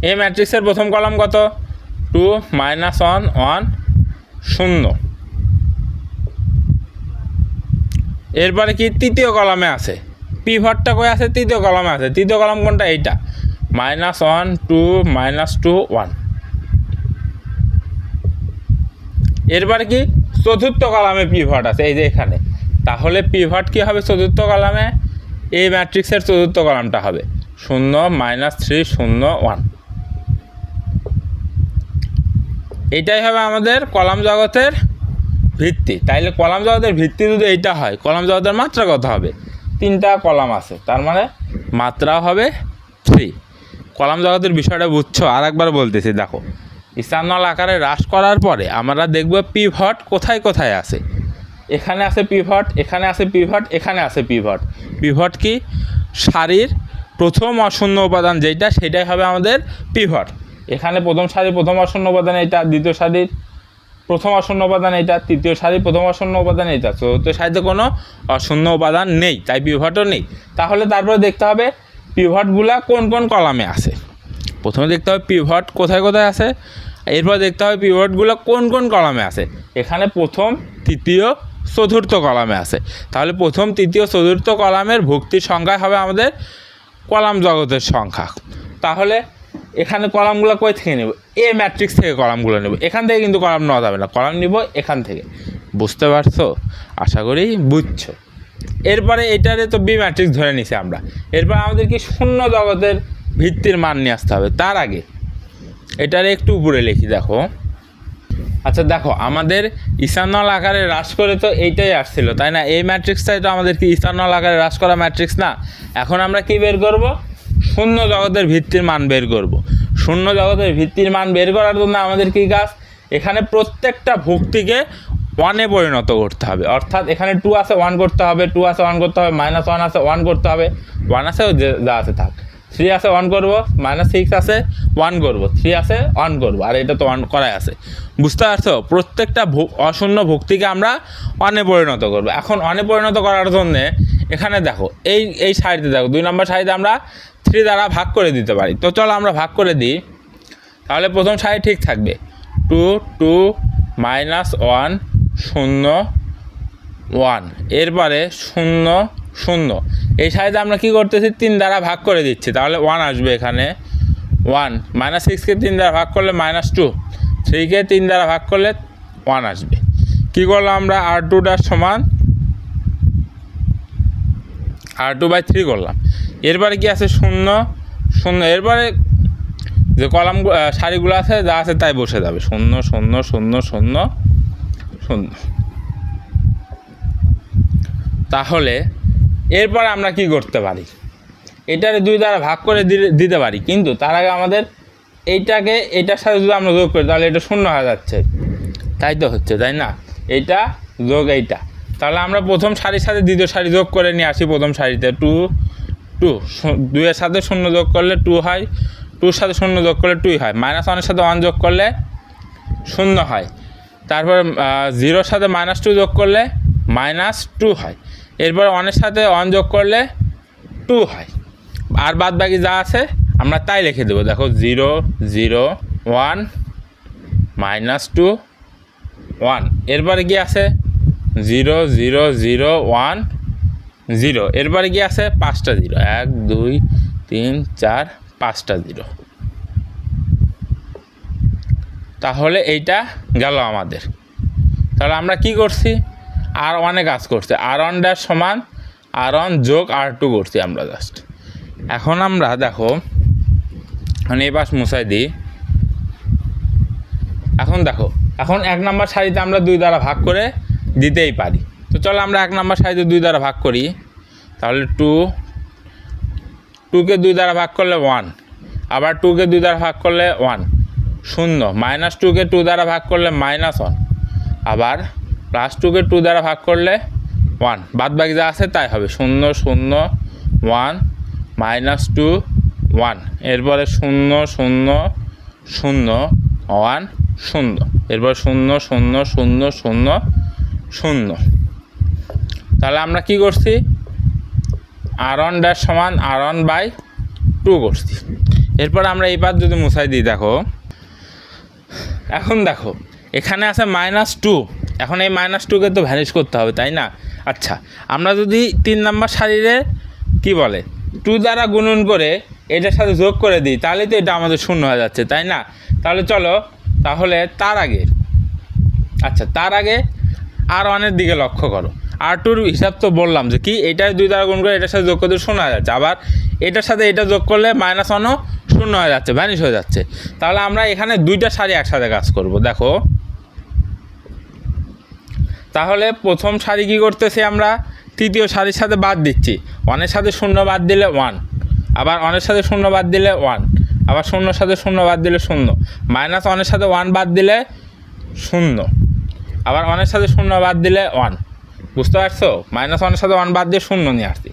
এ ম্যাট্রিক্সের প্রথম কলাম কত? 2 -1 1 0। এরপরে কি তৃতীয় কলামে আছে? পিভটটা কই আছে? তৃতীয় কলামে আছে। তৃতীয় কলাম কোনটা? এইটা, -1 2 -2 1। এরপরে কি চতুর্থ কলামে পিভট আছে, এই যে এখানে। তাহলে পিভট কি হবে চতুর্থ কলামে? এই ম্যাট্রিক্সের চতুর্থ কলামটা হবে 0 -3 0 1। এইটাই হবে আমাদের কলাম জগতের ভিত্তি। তাইলে কলাম জগতের ভিত্তি যদি এইটা হয়, কলাম জগতের মাত্রা কত হবে? 3টা কলাম আছে, তার মানে মাত্রা হবে 3। কলাম জগতের বিষয়টা বুঝছো? আর একবার বলতেছি, দেখো ইথানল আকারে হ্রাস করার পরে আমরা দেখব পিভট কোথায় কোথায় আছে। এখানে আছে পিভট, এখানে আছে পিভট, এখানে আছে পিভট। পিভট কি? সারির প্রথম অশূন্য উপাদান যেটা, সেটাই হবে আমাদের পিভট। এখানে প্রথম সারির প্রথম অশূন্য উপাদান এটা, দ্বিতীয় সারির প্রথম অশূন্য উপাদান এটা, তৃতীয় সারির প্রথম অশূন্য উপাদান এটা, চতুর্থ সারিতে কোনো অশূন্য উপাদান নেই, তাই পিভটও নেই। তাহলে তারপরে দেখতে হবে পিভটগুলা কোন কোন কলামে আছে। প্রথমে দেখতে হবে পিভট কোথায় কোথায় আছে, এরপর দেখতে হবে পিভটগুলো কোন কোন কলামে আছে। এখানে প্রথম, তৃতীয়, চতুর্থ কলামে আছে। তাহলে প্রথম, তৃতীয়, চতুর্থ কলামের ভুক্তির সংখ্যা হবে আমাদের কলাম জগতের সংখ্যা। তাহলে এখানে কলামগুলো কই থেকে নেব? এ ম্যাট্রিক্স থেকে কলামগুলো নেব। এখান থেকে কিন্তু কলাম নেওয়া যাবে না, কলাম নিব এখান থেকে। বুঝতে পারছো? আশা করি বুঝছো। এরপরে এটারে তো বি ম্যাট্রিক্স ধরে নিছি আমরা। এরপর আমাদের কি শূন্য জগতের ভিত্তির মান নিয়ে আসতে হবে। তার আগে এটারে একটু উপরে লিখি, দেখো। আচ্ছা দেখো, আমাদের ইথানল আকারে হ্রাস করে তো এইটাই আসছিল, তাই না? এই ম্যাট্রিক্সটাই তো আমাদের কি ইথানল আকারে হ্রাস করা ম্যাট্রিক্স না? এখন আমরা কি বের করব? শূন্য জগতের ভিত্তির মান বের করব। শূন্য জগতের ভিত্তির মান বের করার জন্য আমাদের কি কাজ? এখানে প্রত্যেকটা ভুক্তিকে 1-এ পরিণত করতে হবে। অর্থাৎ এখানে 2 আছে 1 করতে হবে, 2 আছে 1 করতে হবে, -1 আছে 1 করতে হবে, 1 আছে যা আছে থাক, 3 আছে 1 করব, -6 আছে 1 করব, 3 আছে 1 করব, আর এটা তো 1 করাই আছে। বুঝতে পারছো? প্রত্যেকটা অশূন্য ভুক্তিকে আমরা 1-এ পরিণত করব। এখন 1-এ পরিণত করার জন্যে এখানে দেখো এই সারিতে দেখো 2 নম্বর সারিতে আমরা 3 দ্বারা ভাগ করে দিতে পারি। তো চলো আমরা ভাগ করে দিই, তাহলে প্রথম সারি ঠিক থাকবে 2 2 -1 0 1, এরপরে 0 0। এই সারিতে আমরা কি করতেছি 3 দ্বারা ভাগ করে দিচ্ছি, তাহলে 1 আসবে এখানে 1 -6কে 3 দ্বারা ভাগ করলে -2, 3কে 3 দ্বারা ভাগ করলে 1 আসবে। কি করলাম আমরা r2 সমান r2/3 করলাম। এরপরে কি আছে 0 0, এরপরে যে কলাম সারিগুলো আছে যা আছে তাই বসে যাবে 0 0 0 0 0। তাহলে এরপর আমরা কি করতে পারি, এটারে 2 দ্বারা ভাগ করে দিতে পারি, কিন্তু তার আগে আমাদের এইটাকে এটার সাথে যদি আমরা যোগ করি তাহলে এটা 0 হয়ে যাচ্ছে, তাই তো হচ্ছে, তাই না? এইটা যোগ এইটা, তাহলে আমরা প্রথম সারির সাথে দ্বিতীয় সারি যোগ করে নিয়ে আসি। প্রথম সারিতে 2 2, 2 এর সাথে 0 যোগ করলে 2 হয়, 2 এর সাথে 0 যোগ করলে 2 হয়, -1 এর সাথে 1 যোগ করলে 0 হয়, তারপর 0 এর সাথে -2 যোগ করলে -2 হয়, এরপর 1 এর সাথে 1 যোগ করলে 2 হয়, আর বাদ বাকি যা আছে আমরা তাই লিখে দেবো। দেখো 0 0 1 -2 1, এরপরে কি আছে 0 0 0 1 0, এরপরে কি আছে 5টা 0, 1 2 3 4 5টা 0। তাহলে এইটা গেল আমাদের। তাহলে আমরা কি করছি, r1 কাজ করছি, r1 সমান r1 যোগ r2 করছি আমরা জাস্ট। এখন আমরা দেখো মানে এই পাশ মুছাই দিই। এখন দেখো এখন 1 নম্বর সারিতে আমরা 2 দ্বারা ভাগ করে দিতেই পারি। তো চলো আমরা 1 নম্বর সারিতে 2 দ্বারা ভাগ করি, তাহলে 2কে 2 দ্বারা ভাগ করলে 1, আবার 2কে 2 দ্বারা ভাগ করলে 1 0, -2কে 2 দ্বারা ভাগ করলে -1, আবার +2কে 2 দ্বারা ভাগ করলে 1, বাদ বাকি যা আছে তাই হবে 0 0 1 -2 1, এরপরে 0 0 0 1 0, এরপর 0 0 0 0 0। তাহলে আমরা কি করছি r1 সমান r1/2 করছি। এরপর আমরা এই পাশ যদি মুছাই দিই, দেখো এখন দেখো এখানে আছে -2, এখন এই -2কে তো ভ্যানিশ করতে হবে, তাই না? আচ্ছা, আমরা যদি 3 নম্বর সারিরে কি বলে 2 দ্বারা গুণন করে এটার সাথে যোগ করে দিই, তাহলে তো এটা আমাদের 0 হয়ে যাচ্ছে, তাই না? তাহলে চলো তাহলে তার আগে r1 দিকে লক্ষ্য করো। r2 হিসাব তো বললাম যে কি এটার 2 দ্বারা গুণ করে এটার সাথে যোগ করতে 0 হয়ে যাচ্ছে, আবার এটার সাথে এটা যোগ করলে -1ও 0 হয়ে যাচ্ছে, ভ্যানিশ হয়ে যাচ্ছে। তাহলে আমরা এখানে 2টা সারি একসাথে কাজ করব। দেখো তাহলে প্রথম সারি কি করতেছি আমরা তৃতীয় সারির সাথে বাদ দিচ্ছি, 1 এর সাথে 0 বাদ দিলে 1, আবার 1 এর সাথে 0 বাদ দিলে 1, আবার 0 এর সাথে 0 বাদ দিলে 0, -1 এর সাথে 1 বাদ দিলে 0, আবার 1 এর সাথে 0 বাদ দিলে 1, বুঝতে পারছো? -1 এর সাথে 1 বাদ দিয়ে 0 নিয়ে আসছি।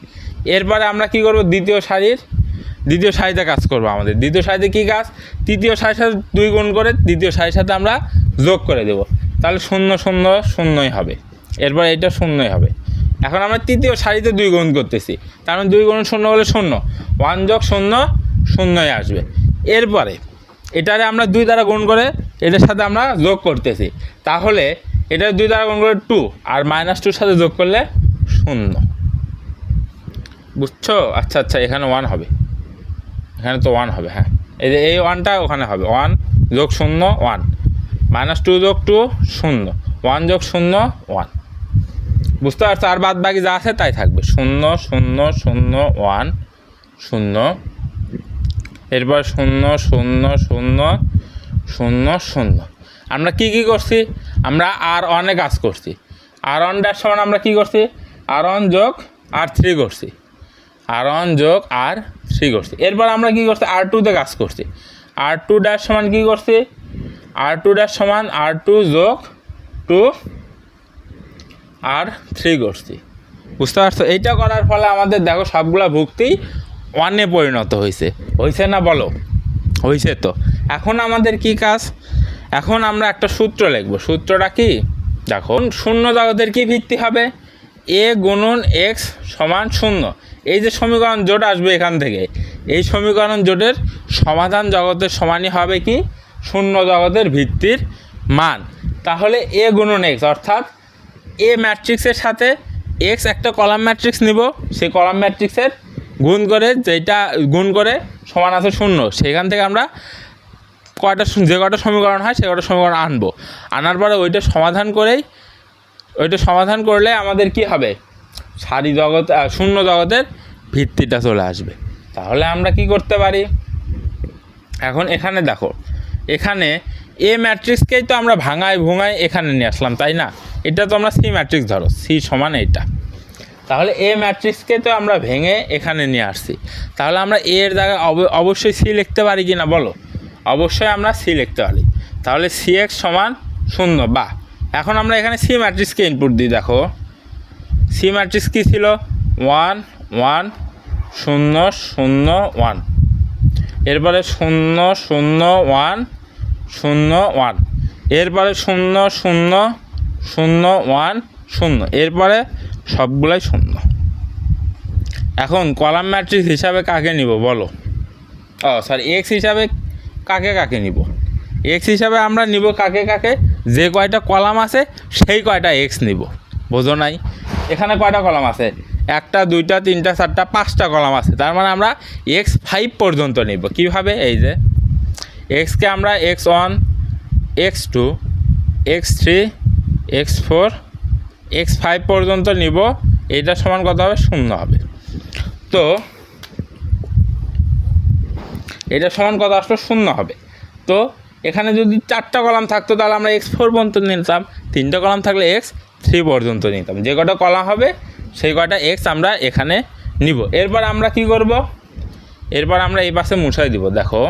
এরপরে আমরা কি করব দ্বিতীয় সারিতে কাজ করব। আমাদের দ্বিতীয় সারিতে কি কাজ, তৃতীয় সারির সাথে 2 গুণ করে দ্বিতীয় সারির সাথে আমরা যোগ করে দেব, তাহলে 0 0 0ই হবে, এরপর এটা 0ই হবে। এখন আমরা তৃতীয় সারিতে 2 গুণ করতেছি, তার মানে 2 গুণ 0 হলে 0, 1 যোগ 0 0ই আসবে। এরপরে এটারে আমরা 2 দ্বারা গুণ করে এটার সাথে আমরা যোগ করতেছি, তাহলে এটা 2 দ্বারা গুণ করে 2, আর -2 সাথে যোগ করলে 0, বুঝছো? আচ্ছা আচ্ছা, এখানে 1 হবে, এখানে তো 1 হবে, হ্যাঁ এই 1টা ওখানে হবে, 1 যোগ 0 1, -2 যোগ 2 0, 1 যোগ 0 1, বুঝতে পারছো? আর বাদ বাকি যা আছে তাই থাকবে 0 0 0 1 0, এরপর 0 0 0 0 0। আমরা কি করছি, আমরা r1 কাজ করছি, r1 সমান আমরা কি করছি r1 যোগ r3 করছি, r1 যোগ r3 করছি। এরপর আমরা কি করছি r2 কাজ করছি, r2 সমান কি করছি r2 সমান r2 যোগ 2 r3 করছি, বুঝতে পারছো? এইটা করার ফলে আমাদের দেখো সবগুলা ভুক্তি 1-এ পরিণত হয়েছে না বলো? হয়েছে তো। এখন আমাদের কি কাজ, এখন আমরা একটা সূত্র লিখব। সূত্রটা কি দেখো, শূন্য জগতের কি ভিত্তি হবে, এ গুণন এক্স সমান 0। এই যে সমীকরণ জোট আসবে এখান থেকে, এই সমীকরণ জোটের সমাধান জগতের সমানই হবে কি 0 জগতের ভিত্তির মান। তাহলে এ গুণন এক্স অর্থাৎ এ ম্যাট্রিক্সের সাথে এক্স একটা কলাম ম্যাট্রিক্স নিব, সেই কলাম ম্যাট্রিক্সের গুণ করে যেটা গুণ করে সমান আছে 0, সেখান থেকে আমরা যে কটা সমীকরণ হয় সে কটা সমীকরণ আনবো। আনার পরে ওইটা সমাধান করলে আমাদের কি হবে, সারি জগৎ 0 জগতের ভিত্তিটা চলে আসবে। তাহলে আমরা কি করতে পারি, এখন এখানে দেখো, এখানে এ ম্যাট্রিক্সকেই তো আমরা ভুঙায় এখানে নিয়ে আসলাম, তাই না? এটা তো আমরা সি ম্যাট্রিক্স, ধরো সি সমান এইটা, তাহলে এ ম্যাট্রিক্সকে তো আমরা ভেঙে এখানে নিয়ে আসছি। তাহলে আমরা এর জায়গায় অবশ্যই সি লিখতে পারি কি না বলো? অবশ্যই আমরা সি লিখতে পারি। তাহলে সি এক্স সমান 0। বা এখন আমরা এখানে সি ম্যাট্রিক্সকে ইনপুট দিই। দেখো সি ম্যাট্রিক্স কী ছিল, 1 1 0 0 1, এরপরে 0 0 1 0 1, এরপরে 0 0 0 1 0, এরপরে সবগুলাই 0। এখন কলাম ম্যাট্রিক্স হিসাবে কাকে নিব বলো? এক্স হিসাবে কাকে নিব? এক্স হিসাবে আমরা নিব কাকে? যে কয়টা কলাম আছে সেই কয়টা এক্স নিব। বোঝো নাই? এখানে কয়টা কলাম আছে? 1 2 3 4 5টা কলাম আছে। তার মানে আমরা x5 পর্যন্ত নিব। কীভাবে? এই যে এক্সকে আমরা x1 x2 x3 x4 x5 পর্যন্ত নিব। এইটা সমান কত হবে? 0 হবে। তো এটা সমান কত আসলো? 0 হবে। তো এখানে যদি 4টা কলাম থাকতো তাহলে আমরা x4 পর্যন্ত নিতাম, 3টা কলাম থাকলে x3 পর্যন্ত নিতাম। যে কটা কলাম হবে সেই কটা এক্স আমরা এখানে নিব। এরপর আমরা কি করব? এরপর আমরা এই পাশে মুছাই দিব। দেখো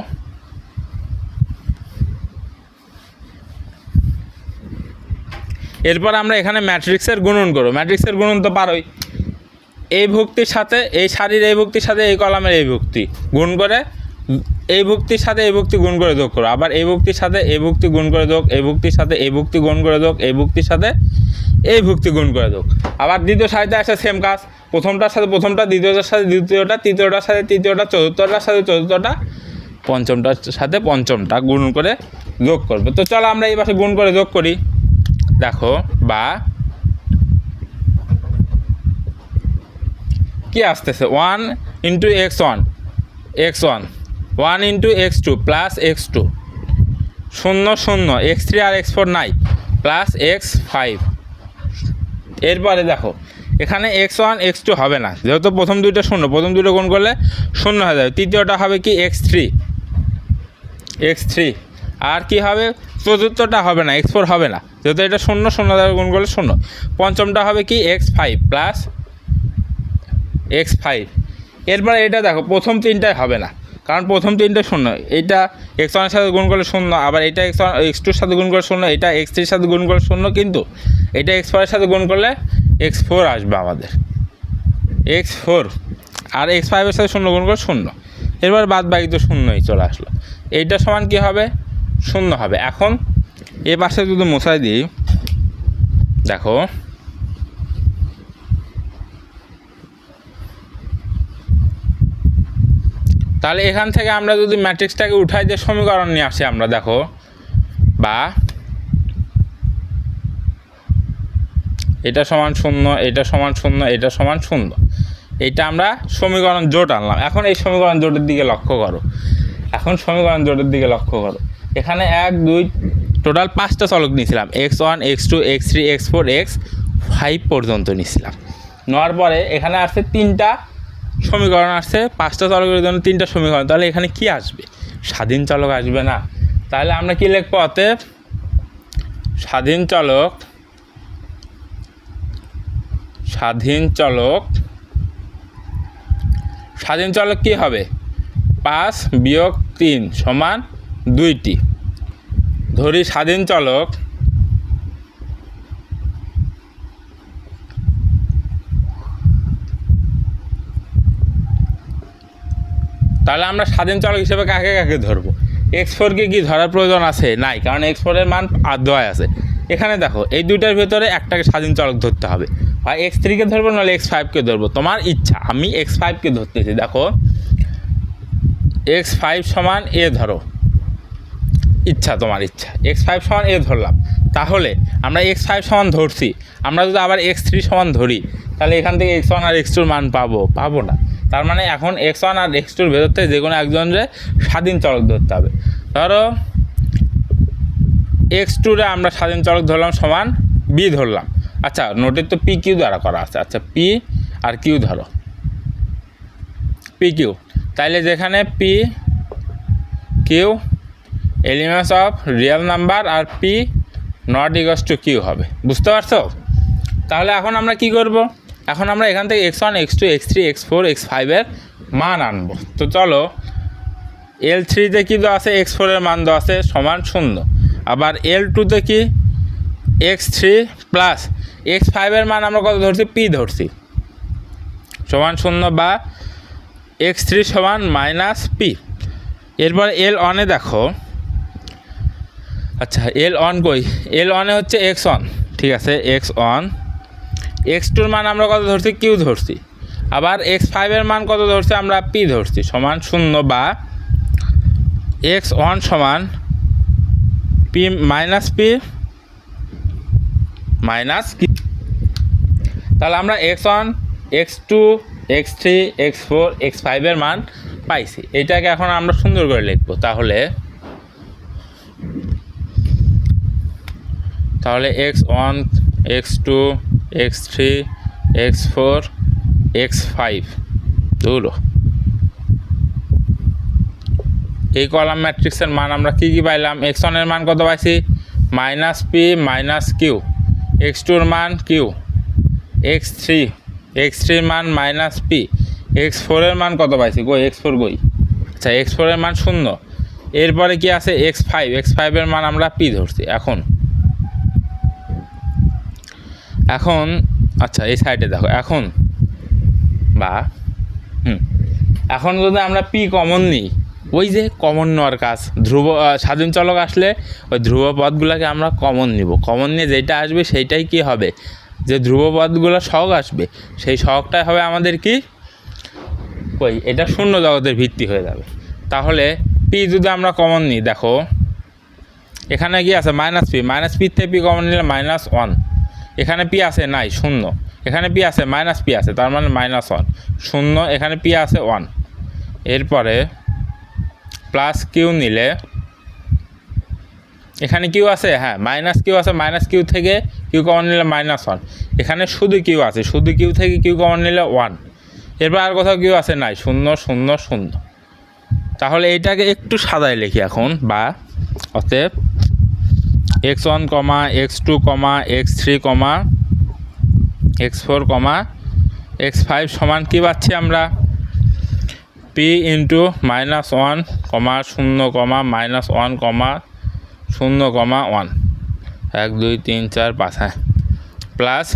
এরপর আমরা এখানে ম্যাট্রিক্সের গুণন করব। ম্যাট্রিক্সের গুণন তো পারোই, এই ভুক্তির সাথে এই সারির এই ভুক্তির সাথে এই কলামের এই ভুক্তি গুণ করে, এই ভুক্তির সাথে এই ভুক্তি গুণ করে যোগ করো, আবার এই ভুক্তির সাথে এই ভুক্তি গুণ করে যোগ, এই ভুক্তির সাথে এই ভুক্তি গুণ করে যোগ, এই ভুক্তির সাথে এই ভুক্তি গুণ করে যোগ। আবার দ্বিতীয় সারিতে আসে সেম কাজ, প্রথমটার সাথে প্রথমটা, দ্বিতীয়টার সাথে দ্বিতীয়টা, তৃতীয়টার সাথে তৃতীয়টা, চতুর্থটার সাথে চতুর্থটা, পঞ্চমটার সাথে পঞ্চমটা গুণ করে যোগ করবে। তো চলো আমরা এই পাশে গুণ করে যোগ করি। দেখো বা কি আসতেছে, 1 × x1 1 × x2 plus x2 0 0 x3 আর x4 নাই প্লাস x5। এরপরে দেখো এখানে x1 x2 হবে না, যেহেতু প্রথম দুইটা 0, প্রথম দুটো গুণ করলে 0 হয়ে যাবে। তৃতীয়টা হবে কি x3, আর কি হবে? চতুর্থটা হবে না, x4 হবে না, যেহেতু এটা 0 0 দ্বারা গুণ করলে 0। পঞ্চমটা হবে কি x5 প্লাস x5। এরপরে এটা দেখো প্রথম 3টাই হবে না, কারণ প্রথম 3টে 0। এইটা x1 এর সাথে গুণ করলে 0, আবার এটা x2 এর সাথে গুণ করলে 0, এটা x3 এর সাথে গুণ করলে 0, কিন্তু এটা x4 এর সাথে গুণ করলে x4 আসবে আমাদের, x4, আর x5 এর সাথে 0 গুণ করলে 0। এরপর বাদ বাকি তো 0ই চলে আসলো। এইটা সমান কি হবে? 0 হবে। এখন এ পাশে যদি মশাই দিই, দেখো তাহলে এখান থেকে আমরা যদি ম্যাট্রিক্সটাকে উঠাই দিয়ে সমীকরণ নিয়ে আসি আমরা, দেখো বা এটা সমান 0, এটা সমান 0, এটা সমান 0, এইটা আমরা সমীকরণ জোট আনলাম। এখন এই সমীকরণ জোটের দিকে লক্ষ্য করো, এখানে 1 2 টোটাল 5টা চলক নিয়েছিলাম, x1 x2 x3 x4 x5 পর্যন্ত নিয়েছিলাম। নেওয়ার পরে এখানে আসছে 3টা সমীকরণ আসছে, 5টা চলকের জন্য 3টা সমীকরণ। তাহলে এখানে কি আসবে? স্বাধীন চলক আসবে না। তাহলে আমরা কি লিখব? অতএব স্বাধীন চলক কি হবে? 5 - 3 সমান 2টি। ধরি স্বাধীন চলক তাহলে আমরা স্বাধীন চলক হিসেবে কাকে ধরবো? x4কে কি ধরার প্রয়োজন আছে? নাই, কারণ x4 এর মান দেওয়া আছে। এখানে দেখো এই দুইটার ভেতরে একটাকে স্বাধীন চলক ধরতে হবে। হয় x3কে ধরবো নাহলে x5কে ধরবো, তোমার ইচ্ছা। আমি x5কে ধরতেছি। দেখো x5 সমান a ধরো, ইচ্ছা তোমার ইচ্ছা, x5 সমান a ধরলাম। তাহলে আমরা x5 সমান ধরছি, আমরা যদি আবার x3 সমান ধরি তাহলে এখান থেকে x1 আর x2 মান পাবো না। তার মানে এখন x1 আর x2 ভেতর থেকে যে কোনো একজনের স্বাধীন চলক ধরতে হবে। ধরো x2 রে আমরা স্বাধীন চলক ধরলাম সমান b ধরলাম। আচ্ছা নোটের তো পি কিউ দ্বারা করা আছে। আচ্ছা পি আর কিউ ধরো, পি কিউ, তাইলে যেখানে P Q elements of real number আর P not equals to Q হবে। বুঝতে পারছো? তাহলে এখন আমরা কি করব? এখন আমরা এখান থেকে x1 x2 x3 x4 x5 এর মান আনবো। তো চলো, L3তে কি দেওয়া আছে? x4 এর মান দেওয়া আছে সমান 0। আবার L2তে কি x3 প্লাস x5 এর মান আমরা কত ধরছি? p ধরছি, সমান 0 বা x3 সমান মাইনাস p। এরপর L1 এ দেখো, আচ্ছা L1 কই? L1 এ হচ্ছে x1, ঠিক আছে, x1। x2 এর মান আমরা কত ধরছি? q ধরছি। আবার x5 এর মান কত ধরছি? আমরা p ধরছি, সমান 0 বা x1 সমান p minus p minus q। তাহলে আমরা x1 x2 x3 x4 x5 এর মান পাইছি। এটাকে এখন আমরা সুন্দর করে লিখবো। তাহলে x1 x2 x3 x4 x5 দুটো এই কলাম ম্যাট্রিক্সের মান আমরা কি পাইলাম? x1 এর মান কত পাইছি? Minus P minus Q, x2 এর মান কিউ, x3 এর মান মাইনাস পি, x4 এর মান কত পাইছি? x4 আচ্ছা x4 এর মান 0। এরপরে কি আছে? x5 এর মান আমরা পি ধরছি। এখন আচ্ছা এই সাইডে দেখো, এখন যদি আমরা পি কমন নিই, ওই যে কমন নেওয়ার কাজ, স্বাধীন চলক আসলে ওই ধ্রুব পদগুলোকে আমরা কমন নিব। কমন নিয়ে যেটা আসবে সেইটাই কি হবে? যে ধ্রুব পদগুলো সহগ আসবে সেই সহগটাই হবে আমাদের কি? এটা শূন্য জগতের ভিত্তি হয়ে যাবে। তাহলে পি যদি আমরা কমন নিই, দেখো এখানে কি আছে? মাইনাস পি থেকে পি কমন নিলে -1। এখানে পি আছে নাই 0, এখানে পি আছে মাইনাস পি আছে, তার মানে -1 0, এখানে পি আছে 1। এরপরে প্লাস কিউ নিলে এখানে কিউ আছে, হ্যাঁ মাইনাস কিউ আছে, মাইনাস কিউ থেকে কিউ কমন নিলে -1। এখানে শুধু কিউ আছে, শুধু কিউ থেকে কিউ কমন নিলে 1। এরপর আর কোথাও কিউ আছে নাই, 0 0 0। তাহলে এইটাকে একটু সাদায় লিখি এখন, বা অতএব x1, x2, x3, x4, x5 সমান কি পাচ্ছি আমরা? p ইন্টু -1, 0, -1, 0, 1 1 2 3 4 5, হ্যাঁ, প্লাস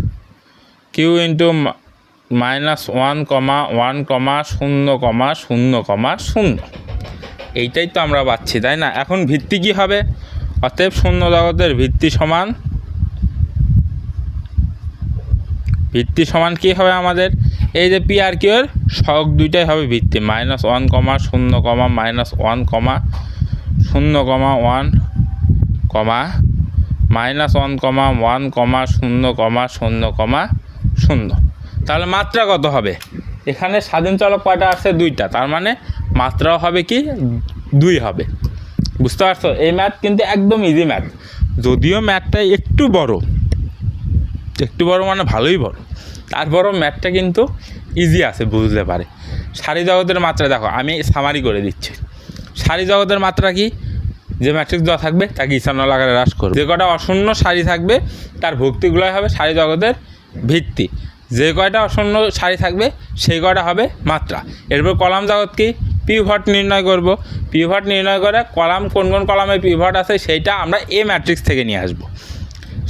কিউ ইন্টু -1, 1, 0, 0, 0। এইটাই তো আমরা পাচ্ছি, তাই না? এখন ভিত্তি কি হবে? অতএব শূন্য জগতের ভিত্তি সমান কি হবে আমাদের? এই যে পি আর কিউ এর সহগ দুইটাই হবে ভিত্তি, -1, 0, -1, -1, 0, 1, -1, 0, 0, তাহলে মাত্রা কত হবে? এখানে স্বাধীন চলক কয়টা আছে? 2টা, তার মানে মাত্রাও হবে কি? 2 হবে। বুঝতে পারছো? এই ম্যাথ কিন্তু একদম ইজি ম্যাথ, যদিও ম্যাথটা একটু বড় মানে ভালোই বড়, তারপরও ম্যাথটা কিন্তু ইজি আছে, বুঝতে পারে। সারি জগতের মাত্রা দেখো, আমি সামারি করে দিচ্ছি। সারি জগতের মাত্রা কি? যে ম্যাট্রিক্স দেওয়া থাকবে তাকে ইসানুল আকারে হ্রাস করবে। যে কয়টা অশূন্য সারি থাকবে তার ভুক্তিগুলোই হবে সারি জগতের ভিত্তি। যে কয়টা অশূন্য সারি থাকবে সেই কয়টা হবে মাত্রা। এরপর কলাম জগৎ কি? পিভট নির্ণয় করব। পিভট নির্ণয় করে কোন কোন কলামে পিভট আছে সেইটা আমরা এ ম্যাট্রিক্স থেকে নিয়ে আসব,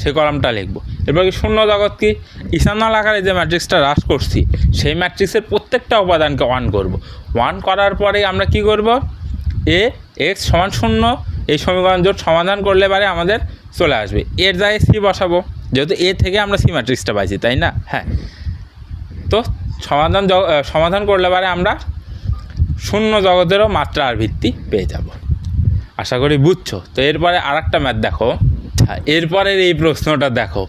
সেই কলামটা লিখব। এরপর কি শূন্য জগৎ কি? ইসানুল আকারে যে ম্যাট্রিক্সটা হ্রাস করছি সেই ম্যাট্রিক্সের প্রত্যেকটা উপাদানকে 1 করব। 1 করার পরে আমরা কি করব? x সমান 0 এই সমীকরণ জোট সমাধান করলে পারে আমাদের চলে আসবে। এর জায়গায় সি বসাবো। যেহেতু এ থেকে আমরা সি ম্যাট্রিক্সটা পাইছি, তাই না? হ্যাঁ, তো সমাধান করলে পারে আমরা শূন্য জগতেরও মাত্রা আর ভিত্তি পেয়ে যাব। আশা করি বুঝছো। তো এরপরে আর একটা ম্যাথ দেখো, এরপরের এই প্রশ্নটা দেখো।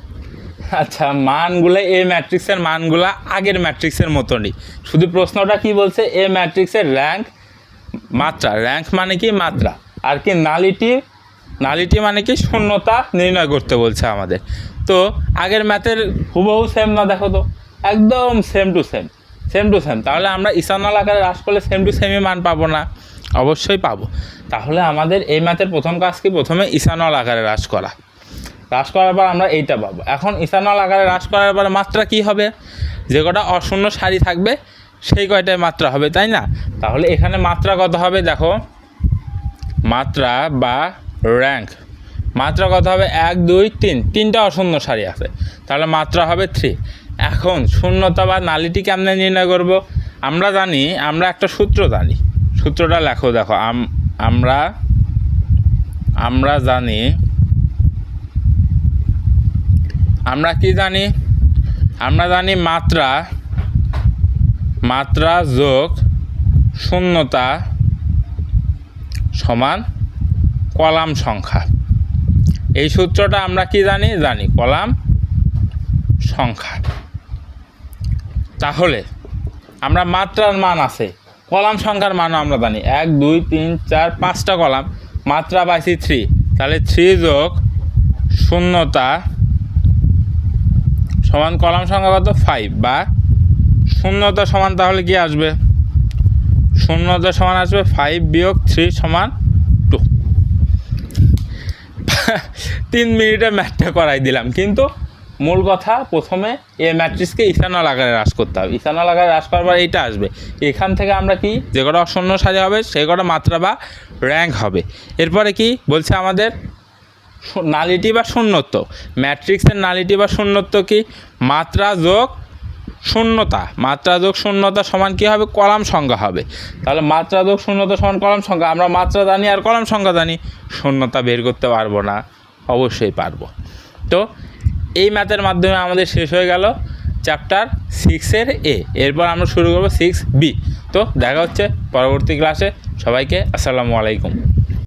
আচ্ছা, মানগুলো এ ম্যাট্রিক্সের মানগুলা আগের ম্যাট্রিক্সের মতনই, শুধু প্রশ্নটা কি বলছে, এ ম্যাট্রিক্সের র্যাঙ্ক মাত্রা, র্যাঙ্ক মানে কি মাত্রা, আর কি নালিটি মানে কি শূন্যতা নির্ণয় করতে বলছে আমাদের। তো আগের ম্যাথের হুবহু সেম না, দেখো তো একদম সেম টু সেম। তাহলে আমরা ইথানল আকারে হ্রাস করলে সেম টু সেমই মান পাবো না? অবশ্যই পাবো। তাহলে আমাদের এই ম্যাথের প্রথম কাজ কি, প্রথমে ইথানল আকারে হ্রাস করার পর আমরা এইটা পাবো। এখন ইথানল আকারে হ্রাস করার পরে মাত্রা কি হবে, যে কটা অশূন্য সারি থাকবে সেই কয়টায় মাত্রা হবে, তাই না? তাহলে এখানে মাত্রা কত হবে দেখো, মাত্রা বা র্যাঙ্ক মাত্রা কত হবে, 1 2 3, তিনটা অশূন্য সারি আছে, তাহলে মাত্রা হবে 3। এখন শূন্যতা বা নালিটি কেমনে নির্ণয় করব? আমরা জানি, আমরা একটা সূত্র জানি, সূত্রটা লেখো, দেখো আমরা জানি, আমরা কি জানি, আমরা জানি মাত্রা যোগ শূন্যতা সমান কলাম সংখ্যা। এই সূত্রটা আমরা কি জানি, কলাম সংখ্যা। তাহলে আমরা মাত্রার মান আছে, কলাম সংখ্যার মানও আমরা জানি, 1 2 3 4 5টা কলাম, মাত্রা পাইছি 3, তাহলে 3 যোগ শূন্যতা সমান কলাম সংখ্যা কত, 5, বা শূন্যতা সমান তাহলে কি আসবে, শূন্যতা সমান আসবে 5 বিয়োগ 3 সমান 2। 3 মিনিটে ম্যাথটা করাই দিলাম, কিন্তু মূল কথা প্রথমে এ ম্যাট্রিক্সকে ইথানল আকারে হ্রাস করতে হবে। ইথানল আকারে হ্রাস করার পর এইটা আসবে, এখান থেকে আমরা কি, যে কটা অশূন্য সারি হবে সেই কটা মাত্রা বা র্যাঙ্ক হবে। এরপরে কি বলছে আমাদের, নালিটি বা শূন্যত্ব, ম্যাট্রিক্সের নালিটি বা শূন্যত্ব কি, মাত্রা যোগ শূন্যতা সমান কী হবে, কলাম সংখ্যা হবে। তাহলে মাত্রা যোগ শূন্যতা সমান কলাম সংখ্যা, আমরা মাত্রা জানি আর কলাম সংখ্যা জানি, শূন্যতা বের করতে পারবো না? অবশ্যই পারবো। তো এই ম্যাথের মাধ্যমে আমাদের শেষ হয়ে গেল চ্যাপ্টার 6-এর এ। এরপর আমরা শুরু করবো 6B। তো দেখা হচ্ছে পরবর্তী ক্লাসে। সবাইকে আসসালামু আলাইকুম।